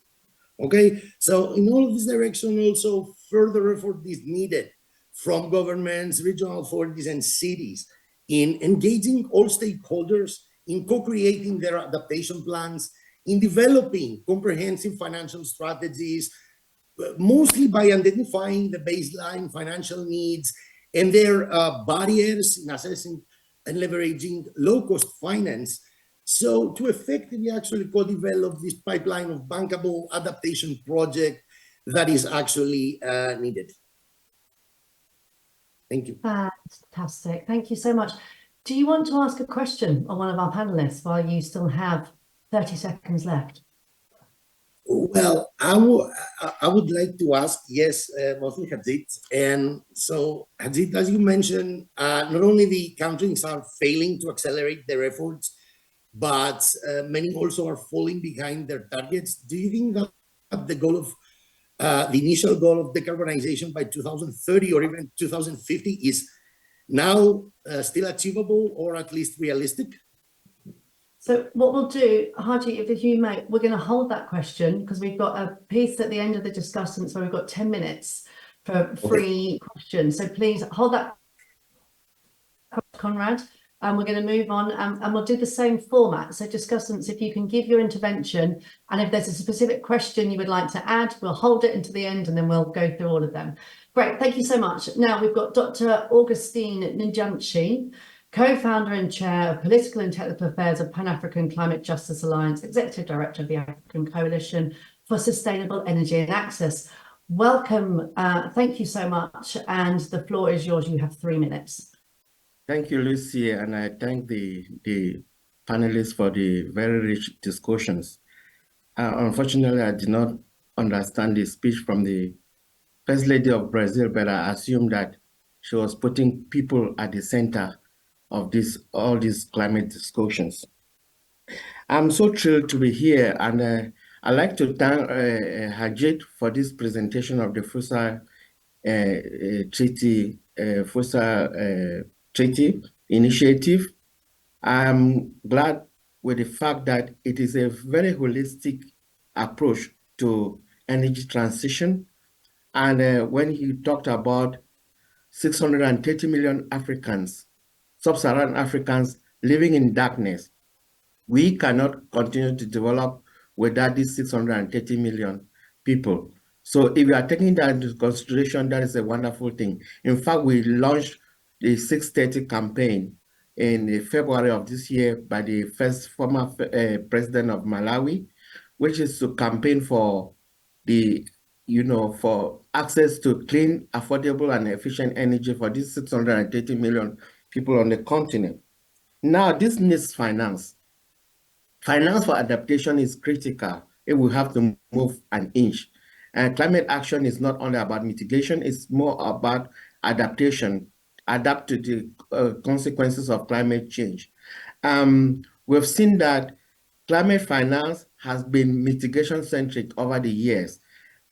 Okay, so in all of this direction, also further effort is needed from governments, regional authorities, and cities in engaging all stakeholders, in co-creating their adaptation plans, in developing comprehensive financial strategies, mostly by identifying the baseline financial needs and their barriers in assessing and leveraging low-cost finance. So to effectively actually co-develop this pipeline of bankable adaptation project that is actually needed. Thank you. Fantastic. Thank you so much. Do you want to ask a question on one of our panelists while you still have 30 seconds left? Well, I would like to ask, yes, mostly Hadid. And so, Hadid, as you mentioned, not only the countries are failing to accelerate their efforts, but many also are falling behind their targets. Do you think that the goal of the initial goal of decarbonization by 2030 or even 2050 is now still achievable or at least realistic? So what we'll do, Haji, if you may, we're going to hold that question because we've got a piece at the end of the discussion, so we've got 10 minutes for free questions. So please hold that, Conrad, and we're going to move on and we'll do the same format. So discussants, if you can give your intervention, and if there's a specific question you would like to add, we'll hold it until the end and then we'll go through all of them. Great, thank you so much. Now we've got Dr. Augustine Njanchi, co-founder and chair of Political and Technical Affairs of Pan-African Climate Justice Alliance, executive director of the African Coalition for Sustainable Energy and Access. Welcome, thank you so much, and the floor is yours. You have 3 minutes. Thank you, Lucy, and I thank the panelists for the very rich discussions. Unfortunately, I did not understand the speech from the First Lady of Brazil, but I assumed that she was putting people at the center of all these climate discussions. I'm so thrilled to be here, and I'd like to thank Hajit for this presentation of the FUSA Treaty initiative. I'm glad with the fact that it is a very holistic approach to energy transition. And when he talked about 630 million Africans, sub-Saharan Africans living in darkness, we cannot continue to develop without these 630 million people. So if you are taking that into consideration, that is a wonderful thing. In fact, we launched the 630 campaign in February of this year by the first former president of Malawi, which is to campaign for for access to clean, affordable, and efficient energy for these 630 million people on the continent. Now, this needs finance. Finance for adaptation is critical if we have to move an inch. And climate action is not only about mitigation, it's more about adaptation, adapt to the consequences of climate change. We've seen that climate finance has been mitigation-centric over the years,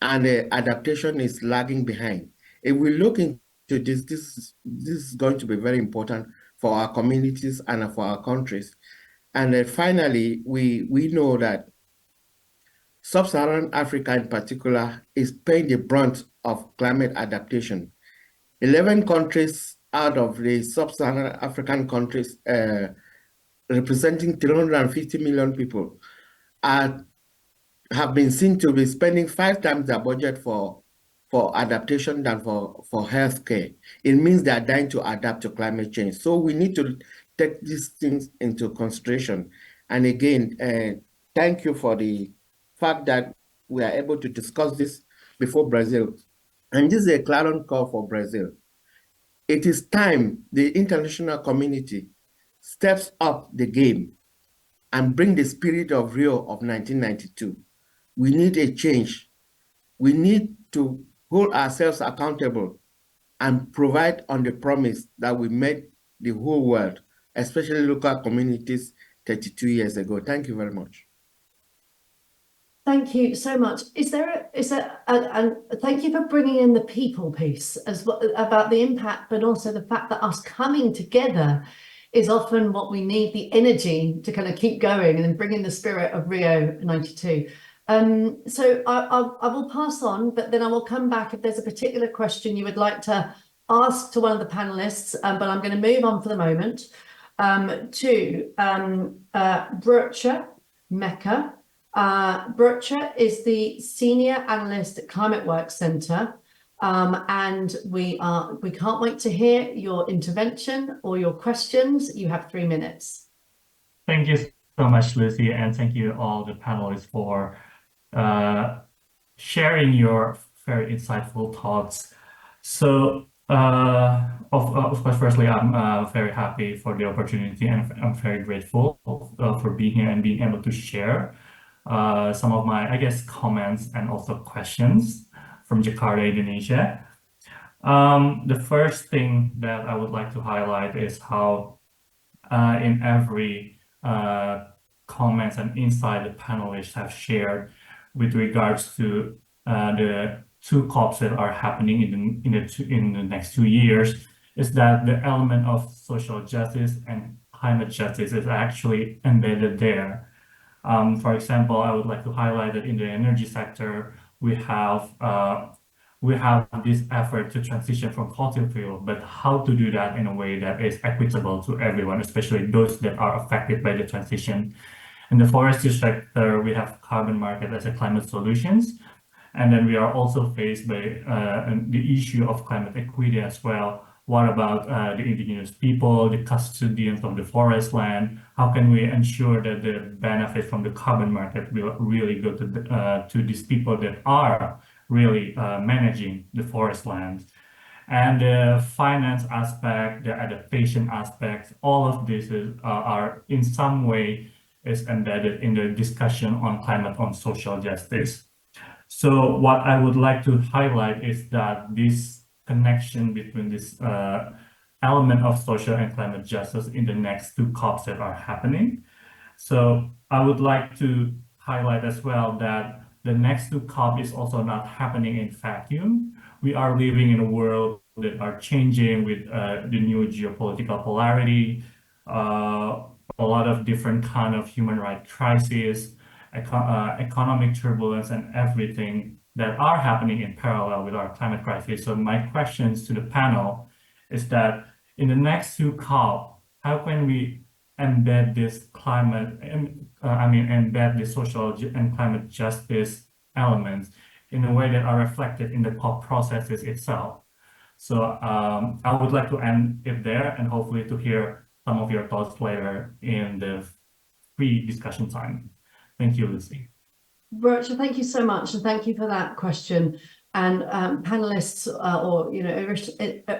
and adaptation is lagging behind. If we look into this is going to be very important for our communities and for our countries. And finally, we know that Sub-Saharan Africa in particular is paying the brunt of climate adaptation. 11 countries out of the Sub-Saharan African countries, representing 350 million people, have been seen to be spending 5 times their budget for adaptation than for healthcare. It means they are dying to adapt to climate change. So we need to take these things into consideration. And again, thank you for the fact that we are able to discuss this before Brazil. And this is a clarion call for Brazil. It is time the international community steps up the game and bring the spirit of Rio of 1992. We need a change. We need to hold ourselves accountable and provide on the promise that we made the whole world, especially local communities 32 years ago. Thank you very much. Thank you so much. And thank you for bringing in the people piece as well, about the impact, but also the fact that us coming together is often what we need, the energy to kind of keep going and then bring in the spirit of Rio 92. So I will pass on, but then I will come back if there's a particular question you would like to ask to one of the panelists, but I'm going to move on for the moment to Burça Mecca. Burça is the Senior Analyst at Climate Work Centre, and we can't wait to hear your intervention or your questions. You have 3 minutes. Thank you so much, Lucy, and thank you all the panelists for sharing your very insightful thoughts. So, of course, firstly, I'm very happy for the opportunity, and I'm very grateful for being here and being able to share some of my, I guess, comments and also questions from Jakarta, Indonesia. The first thing that I would like to highlight is how in every comments and insight the panelists have shared with regards to the two COPs that are happening in the next 2 years, is that the element of social justice and climate justice is actually embedded there. For example, I would like to highlight that in the energy sector, we have this effort to transition from fossil fuel, but how to do that in a way that is equitable to everyone, especially those that are affected by the transition. In the forestry sector, we have carbon market as a climate solutions. And then we are also faced by the issue of climate equity as well. What about the indigenous people, the custodians of the forest land? How can we ensure that the benefit from the carbon market will really go to these people that are really managing the forest land? And the finance aspect, the adaptation aspect, all of this are in some way is embedded in the discussion on climate on social justice. So what I would like to highlight is that this connection between this element of social and climate justice in the next two COPs that are happening. So I would like to highlight as well that the next two COP is also not happening in vacuum. We are living in a world that are changing with the new geopolitical polarity, a lot of different kind of human rights crises, economic turbulence, and everything that are happening in parallel with our climate crisis. So my questions to the panel is that in the next two COP, how can we embed this climate, embed the social and climate justice elements in a way that are reflected in the COP processes itself? So I would like to end it there and hopefully to hear some of your thoughts later in the free discussion time. Thank you, Lucy. Burça, thank you so much, and thank you for that question. And panelists or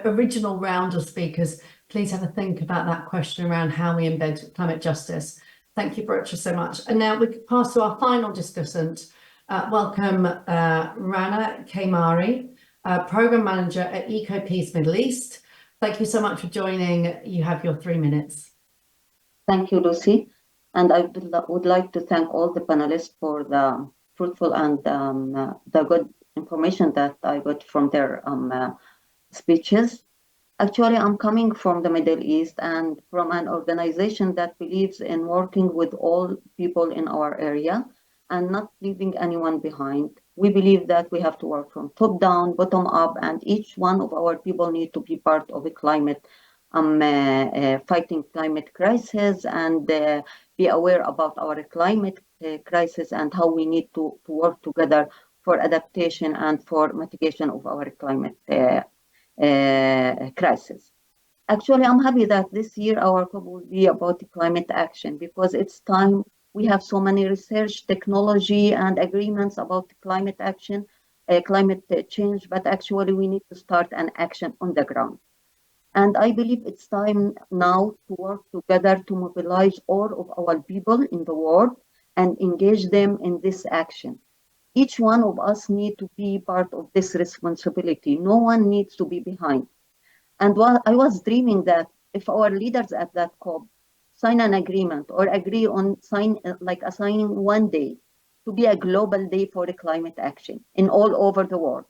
original round of speakers, please have a think about that question around how we embed climate justice. Thank you, Burça, so much. And now we pass to our final discussant. Welcome, Rana Kaimari, Program Manager at EcoPeace Middle East. Thank you so much for joining. You have your 3 minutes. Thank you, Lucy. And I would like to thank all the panelists for the fruitful and the good information that I got from their speeches. Actually, I'm coming from the Middle East and from an organization that believes in working with all people in our area and not leaving anyone behind. We believe that we have to work from top down, bottom up, and each one of our people need to be part of a climate fighting climate crisis and be aware about our climate crisis and how we need to work together for adaptation and for mitigation of our climate crisis. Actually, I'm happy that this year our COP will be about climate action because it's time. We have so many research, technology, and agreements about climate action, climate change, but actually we need to start an action on the ground. And I believe it's time now to work together to mobilize all of our people in the world and engage them in this action. Each one of us needs to be part of this responsibility. No one needs to be behind. And while I was dreaming that if our leaders at that COP sign an agreement or agree on assigning one day to be a global day for the climate action in all over the world,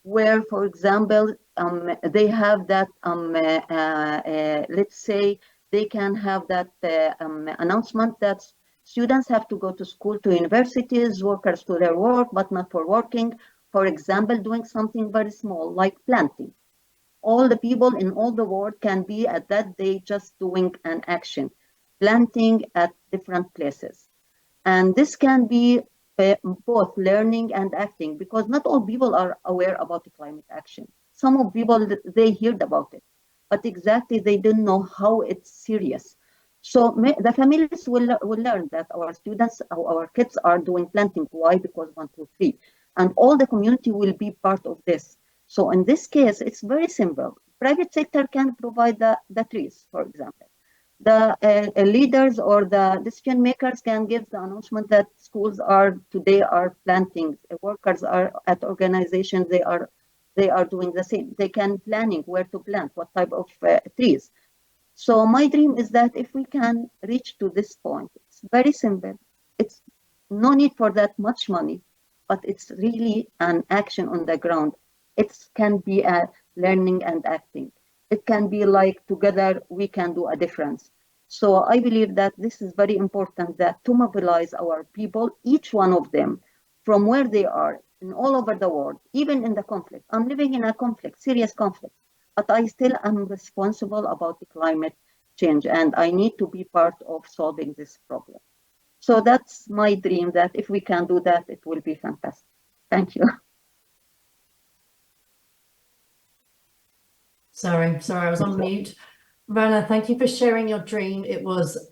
where, for example, they have that, let's say they can have that announcement that Students have to go to school, to universities, workers to their work, but not for working. For example, doing something very small like planting. All the people in all the world can be at that day just doing an action, planting at different places. And this can be both learning and acting, because not all people are aware about the climate action. Some of people, they heard about it, but exactly they don't know how it's serious. So the families will learn that our students, our kids are doing planting. Why? Because 1, 2, 3. And all the community will be part of this. So in this case, it's very simple. Private sector can provide the trees, for example. The leaders or the decision makers can give the announcement that schools are today are planting. Workers are at organizations, they are doing the same. They can planning where to plant, what type of trees. So my dream is that if we can reach to this point, it's very simple. It's no need for that much money, but it's really an action on the ground. It can be a learning and acting. It can be like together we can do a difference. So I believe that this is very important, that to mobilize our people, each one of them, from where they are, in all over the world, even in the conflict. I'm living in a conflict, serious conflict, but I still am responsible about the climate change, and I need to be part of solving this problem. So that's my dream, that if we can do that, it will be fantastic. Thank you. Sorry, I was on mute. Rana, thank you for sharing your dream. It was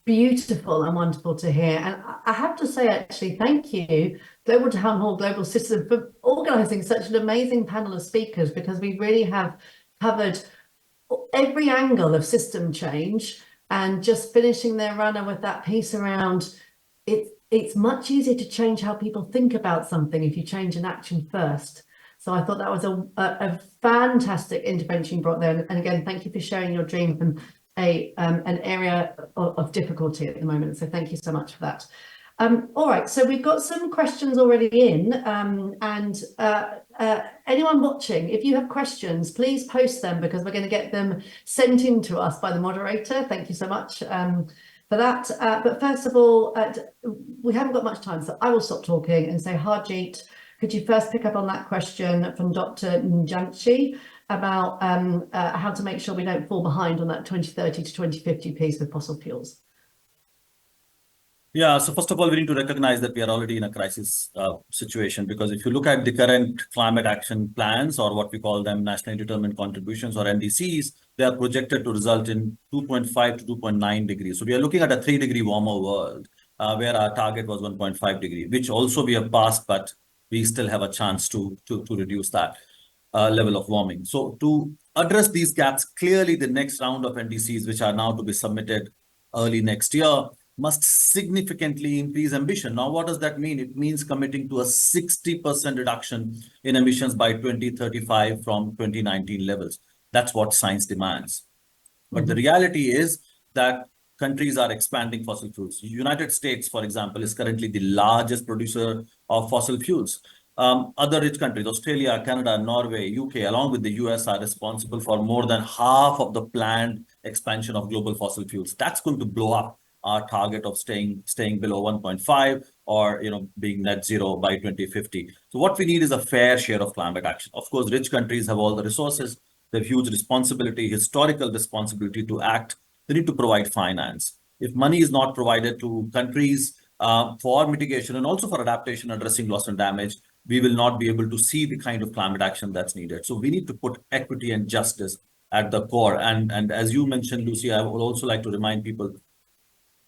beautiful and wonderful to hear. And I have to say, actually, thank you, Global Town Hall, Global Citizen, for organising such an amazing panel of speakers, because we really have covered every angle of system change, and just finishing there, Rana, with that piece around it's much easier to change how people think about something if you change an action first. So I thought that was a fantastic intervention you brought there. And again, thank you for sharing your dream from an area of difficulty at the moment. So thank you so much for that. All right, so we've got some questions already in, and anyone watching, if you have questions, please post them, because we're going to get them sent in to us by the moderator. Thank you so much for that. But first of all, we haven't got much time, so I will stop talking and say, Harjeet, could you first pick up on that question from Dr. Njanchi about how to make sure we don't fall behind on that 2030 to 2050 piece with fossil fuels? Yeah, so first of all, we need to recognize that we are already in a crisis situation, because if you look at the current climate action plans, or what we call them nationally determined contributions, or NDCs, they are projected to result in 2.5 to 2.9 degrees. So we are looking at a 3-degree warmer world, where our target was 1.5 degree, which also we have passed, but we still have a chance to reduce that level of warming. So to address these gaps, clearly the next round of NDCs, which are now to be submitted early next year, must significantly increase ambition. Now, what does that mean? It means committing to a 60% reduction in emissions by 2035 from 2019 levels. That's what science demands. But the reality is that countries are expanding fossil fuels. The United States, for example, is currently the largest producer of fossil fuels. Other rich countries, Australia, Canada, Norway, UK, along with the US, are responsible for more than half of the planned expansion of global fossil fuels. That's going to blow up our target of staying below 1.5, or being net zero by 2050. So what we need is a fair share of climate action. Of course, rich countries have all the resources. They have huge responsibility, historical responsibility to act. They need to provide finance. If money is not provided to countries for mitigation and also for adaptation, addressing loss and damage, we will not be able to see the kind of climate action that's needed. So we need to put equity and justice at the core. And as you mentioned, Lucy, I would also like to remind people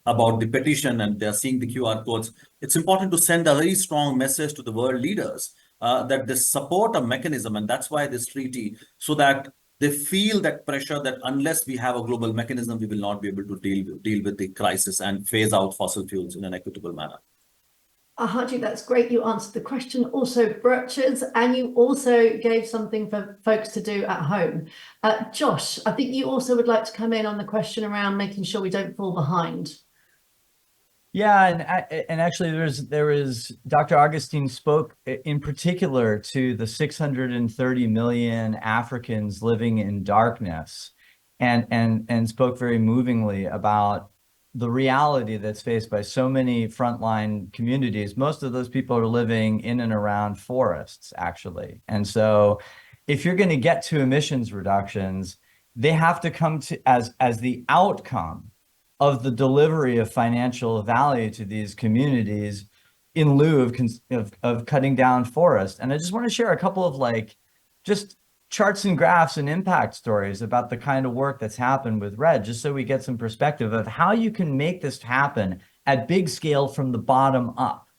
about the petition, and they're seeing the QR codes. It's important to send a very strong message to the world leaders that they support a mechanism, and that's why this treaty, so that they feel that pressure that unless we have a global mechanism, we will not be able to deal with the crisis and phase out fossil fuels in an equitable manner. Harjeet, that's great. You answered the question, also brochures, and you also gave something for folks to do at home. Josh, I think you also would like to come in on the question around making sure we don't fall behind. Yeah, and actually there is Dr. Augustine spoke in particular to the 630 million Africans living in darkness, and spoke very movingly about the reality that's faced by so many frontline communities. Most of those people are living in and around forests, actually. And so if you're going to get to emissions reductions, they have to come to as the outcome of the delivery of financial value to these communities in lieu of cutting down forest. And I just want to share a couple of like just charts and graphs and impact stories about the kind of work that's happened with RED, just so we get some perspective of how you can make this happen at big scale from the bottom up,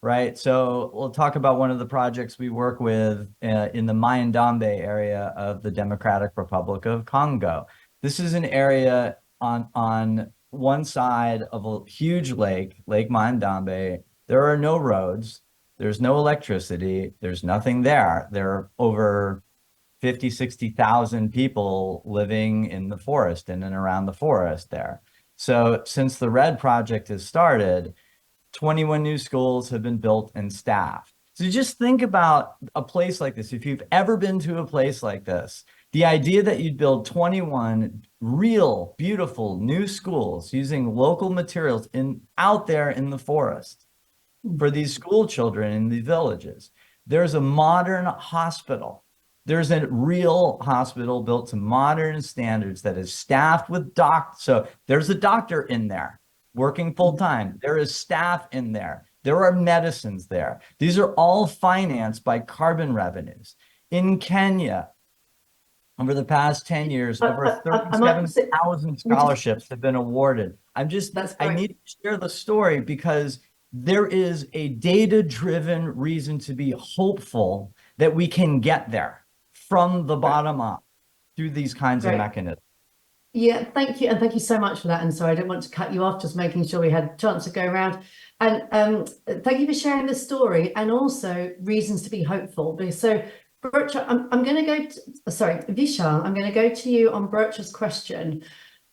right? So we'll talk about one of the projects we work with in the Mai-Ndombe area of the Democratic Republic of Congo. This is an area on one side of a huge lake, Lake Mai-Ndombe. There are no roads, there's no electricity, there's nothing there. There are over 50, 60,000 people living in the forest, in and around the forest there. So since the RED project has started, 21 new schools have been built and staffed. So just think about a place like this. If you've ever been to a place like this, the idea that you'd build 21 real, beautiful new schools using local materials out there in the forest for these school children in the villages. There's a modern hospital. There's a real hospital built to modern standards that is staffed with doctors. So there's a doctor in there working full time. There is staff in there. There are medicines there. These are all financed by carbon revenues. In Kenya, over the past 10 years, over 37,000 scholarships have been awarded. I need to share the story because there is a data-driven reason to be hopeful that we can get there from the bottom up through these kinds of mechanisms. Yeah, thank you. And thank you so much for that. And sorry, I didn't want to cut you off, just making sure we had a chance to go around. And thank you for sharing the story and also reasons to be hopeful. So, Brocha, I'm going to go to, sorry, Vishal, I'm going to go to you on Brocha's question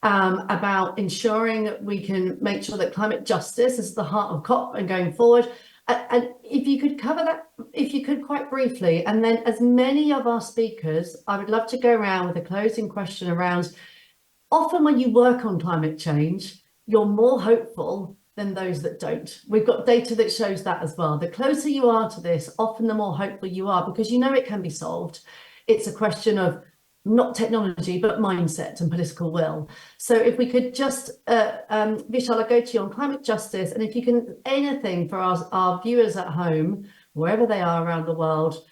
about ensuring that we can make sure that climate justice is the heart of COP and going forward. And if you could cover that, if you could quite briefly, and then as many of our speakers, I would love to go around with a closing question around, often when you work on climate change, you're more hopeful than those that don't. We've got data that shows that as well. The closer you are to this, often the more hopeful you are because you know it can be solved. It's a question of not technology, but mindset and political will. So if we could just, Vishal, I'll go to you on climate justice. And if you can, anything for our viewers at home, wherever they are around the world,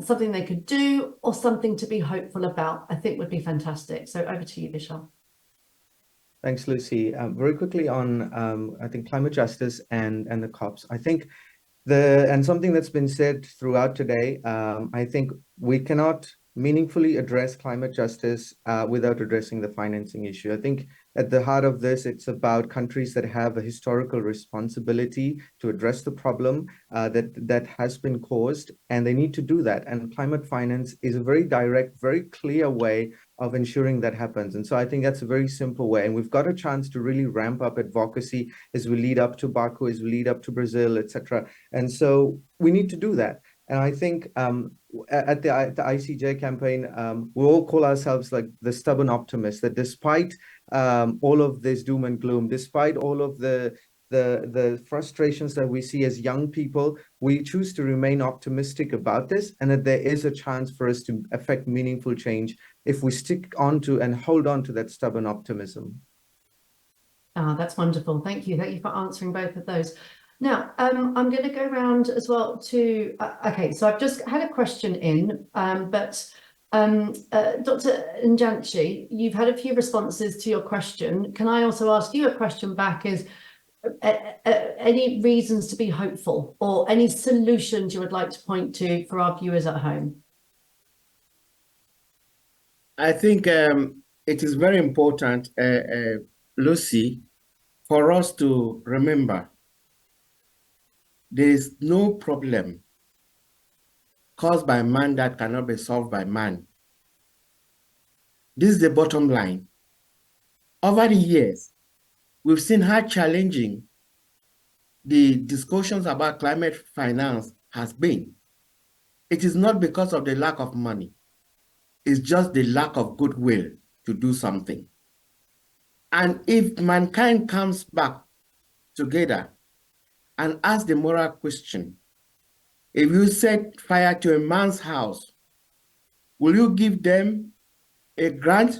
something they could do or something to be hopeful about, I think would be fantastic. So over to you, Vishal. Thanks, Lucy. Very quickly on, I think, climate justice and the COPs. I think something that's been said throughout today, I think we cannot meaningfully address climate justice without addressing the financing issue. I think at the heart of this, it's about countries that have a historical responsibility to address the problem that has been caused, and they need to do that. And climate finance is a very direct, very clear way of ensuring that happens. And so I think that's a very simple way. And we've got a chance to really ramp up advocacy as we lead up to Baku, as we lead up to Brazil, etc. And so we need to do that. And I think at the ICJ campaign, we all call ourselves like the stubborn optimists, that despite all of this doom and gloom, despite all of the frustrations that we see as young people, we choose to remain optimistic about this, and that there is a chance for us to affect meaningful change if we stick on to and hold on to that stubborn optimism. That's wonderful. Thank you. Thank you for answering both of those. Now, I'm going to go around as well to, okay, so I've just had a question in, but Dr. Njanchi, you've had a few responses to your question. Can I also ask you a question back? Is any reasons to be hopeful or any solutions you would like to point to for our viewers at home? I think it is very important, Lucy, for us to remember there is no problem caused by man that cannot be solved by man. This is the bottom line. Over the years, we've seen how challenging the discussions about climate finance has been. It is not because of the lack of money. It's just the lack of goodwill to do something. And if mankind comes back together and asks the moral question, if you set fire to a man's house, will you give them a grant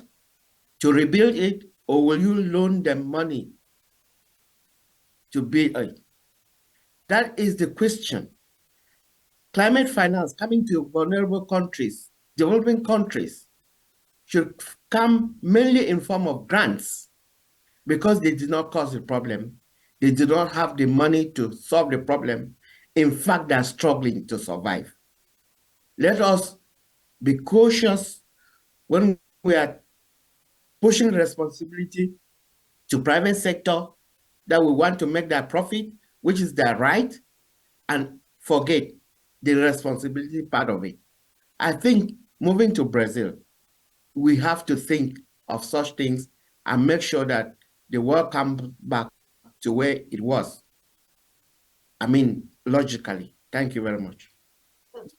to rebuild it, or will you loan them money to build it? That is the question. Climate finance coming to vulnerable countries, developing countries, should come mainly in form of grants, because they did not cause the problem. They do not have the money to solve the problem. In fact, they are struggling to survive. Let us be cautious when we are pushing responsibility to private sector, that we want to make that profit, which is their right, and forget the responsibility part of it. I think moving to Brazil, we have to think of such things and make sure that the world comes back to where it was. I mean, logically. Thank you very much.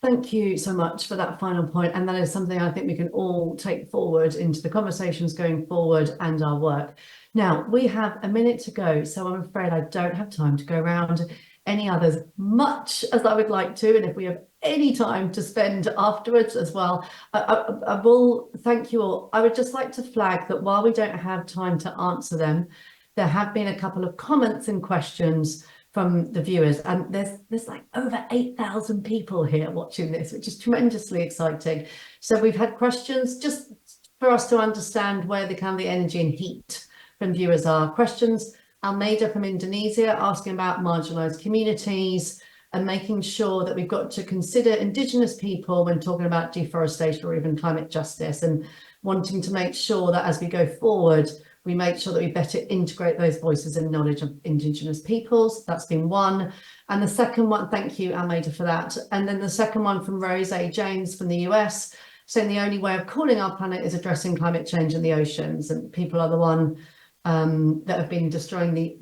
Thank you so much for that final point. And that is something I think we can all take forward into the conversations going forward and our work. Now, we have a minute to go, so I'm afraid I don't have time to go around any others, much as I would like to. And if we have any time to spend afterwards as well, I will thank you all. I would just like to flag that while we don't have time to answer them, there have been a couple of comments and questions from the viewers, and there's like over 8,000 people here watching this, which is tremendously exciting. So we've had questions just for us to understand where the kind of the energy and heat from viewers are. Questions, Almeida from Indonesia asking about marginalized communities and making sure that we've got to consider indigenous people when talking about deforestation or even climate justice, and wanting to make sure that as we go forward, we make sure that we better integrate those voices and knowledge of indigenous peoples. That's been one. And the second one, thank you, Almeida, for that. And then the second one from Rose A. James from the US, saying the only way of cooling our planet is addressing climate change in the oceans. And people are the one that have been destroying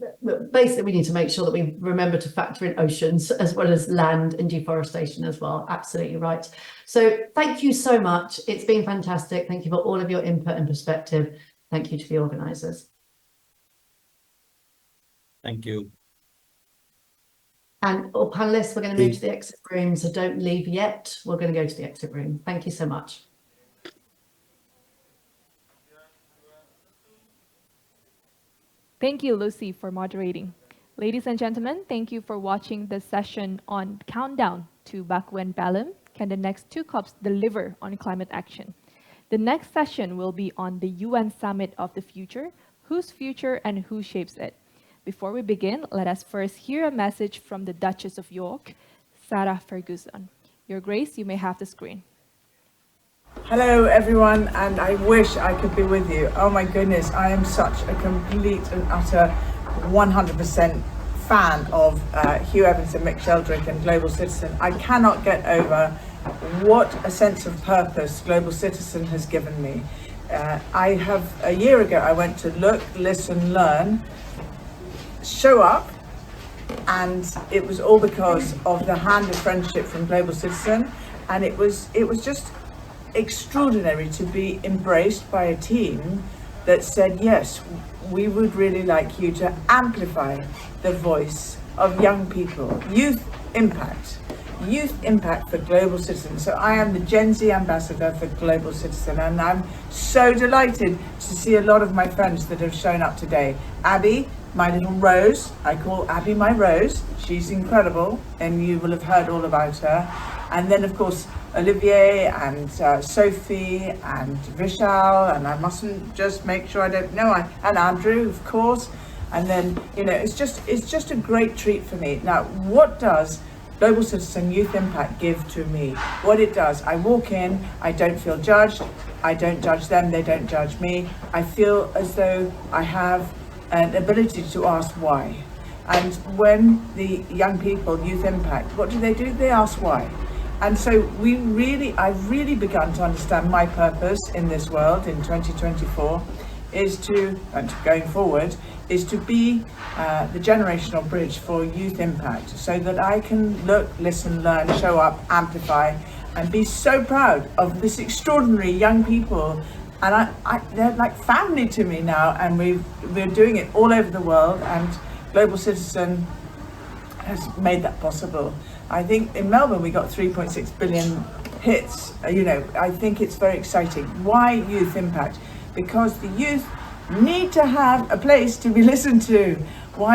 basically we need to make sure that we remember to factor in oceans as well as land and deforestation as well. Absolutely right. So thank you so much. It's been fantastic. Thank you for all of your input and perspective. Thank you to the organisers. Thank you. And all panellists, we're going to move to the exit room, so don't leave yet. We're going to go to the exit room. Thank you so much. Thank you, Lucy, for moderating. Ladies and gentlemen, thank you for watching this session on Countdown to Back Balem. Can the next two COPs deliver on climate action? The next session will be on the UN Summit of the Future, whose future and who shapes it. Before we begin, let us first hear a message from the Duchess of York, Sarah Ferguson. Your Grace, you may have the screen. Hello everyone, and I wish I could be with you. Oh my goodness, I am such a complete and utter 100% fan of Hugh Evans and Mick Sheldrick and Global Citizen. I cannot get over what a sense of purpose Global Citizen has given me. A year ago, I went to look, listen, learn, show up, and it was all because of the hand of friendship from Global Citizen, and it was just extraordinary to be embraced by a team that said, yes, we would really like you to amplify the voice of young people, youth impact for Global Citizen. So I am the Gen Z ambassador for Global Citizen, and I'm so delighted to see a lot of my friends that have shown up today. Abby, my little Rose, I call Abby my Rose, she's incredible, and you will have heard all about her. And then of course Olivier and Sophie and Vishal, and I mustn't just make sure I don't know, and Andrew, of course. And then, you know, it's just a great treat for me. Now, what does Global Citizen Youth Impact give to me? What it does, I walk in, I don't feel judged, I don't judge them, they don't judge me. I feel as though I have an ability to ask why. And when the young people, Youth Impact, what do? They ask why. And so I've really begun to understand my purpose in this world in 2024 going forward, is to be the generational bridge for Youth Impact, so that I can look, listen, learn, show up, amplify, and be so proud of this extraordinary young people and they're like family to me now, and we're doing it all over the world, and Global Citizen has made that possible. I think in Melbourne we got 3.6 billion hits. I think it's very exciting. Why youth impact? Because the youth need to have a place to be listened to. Why?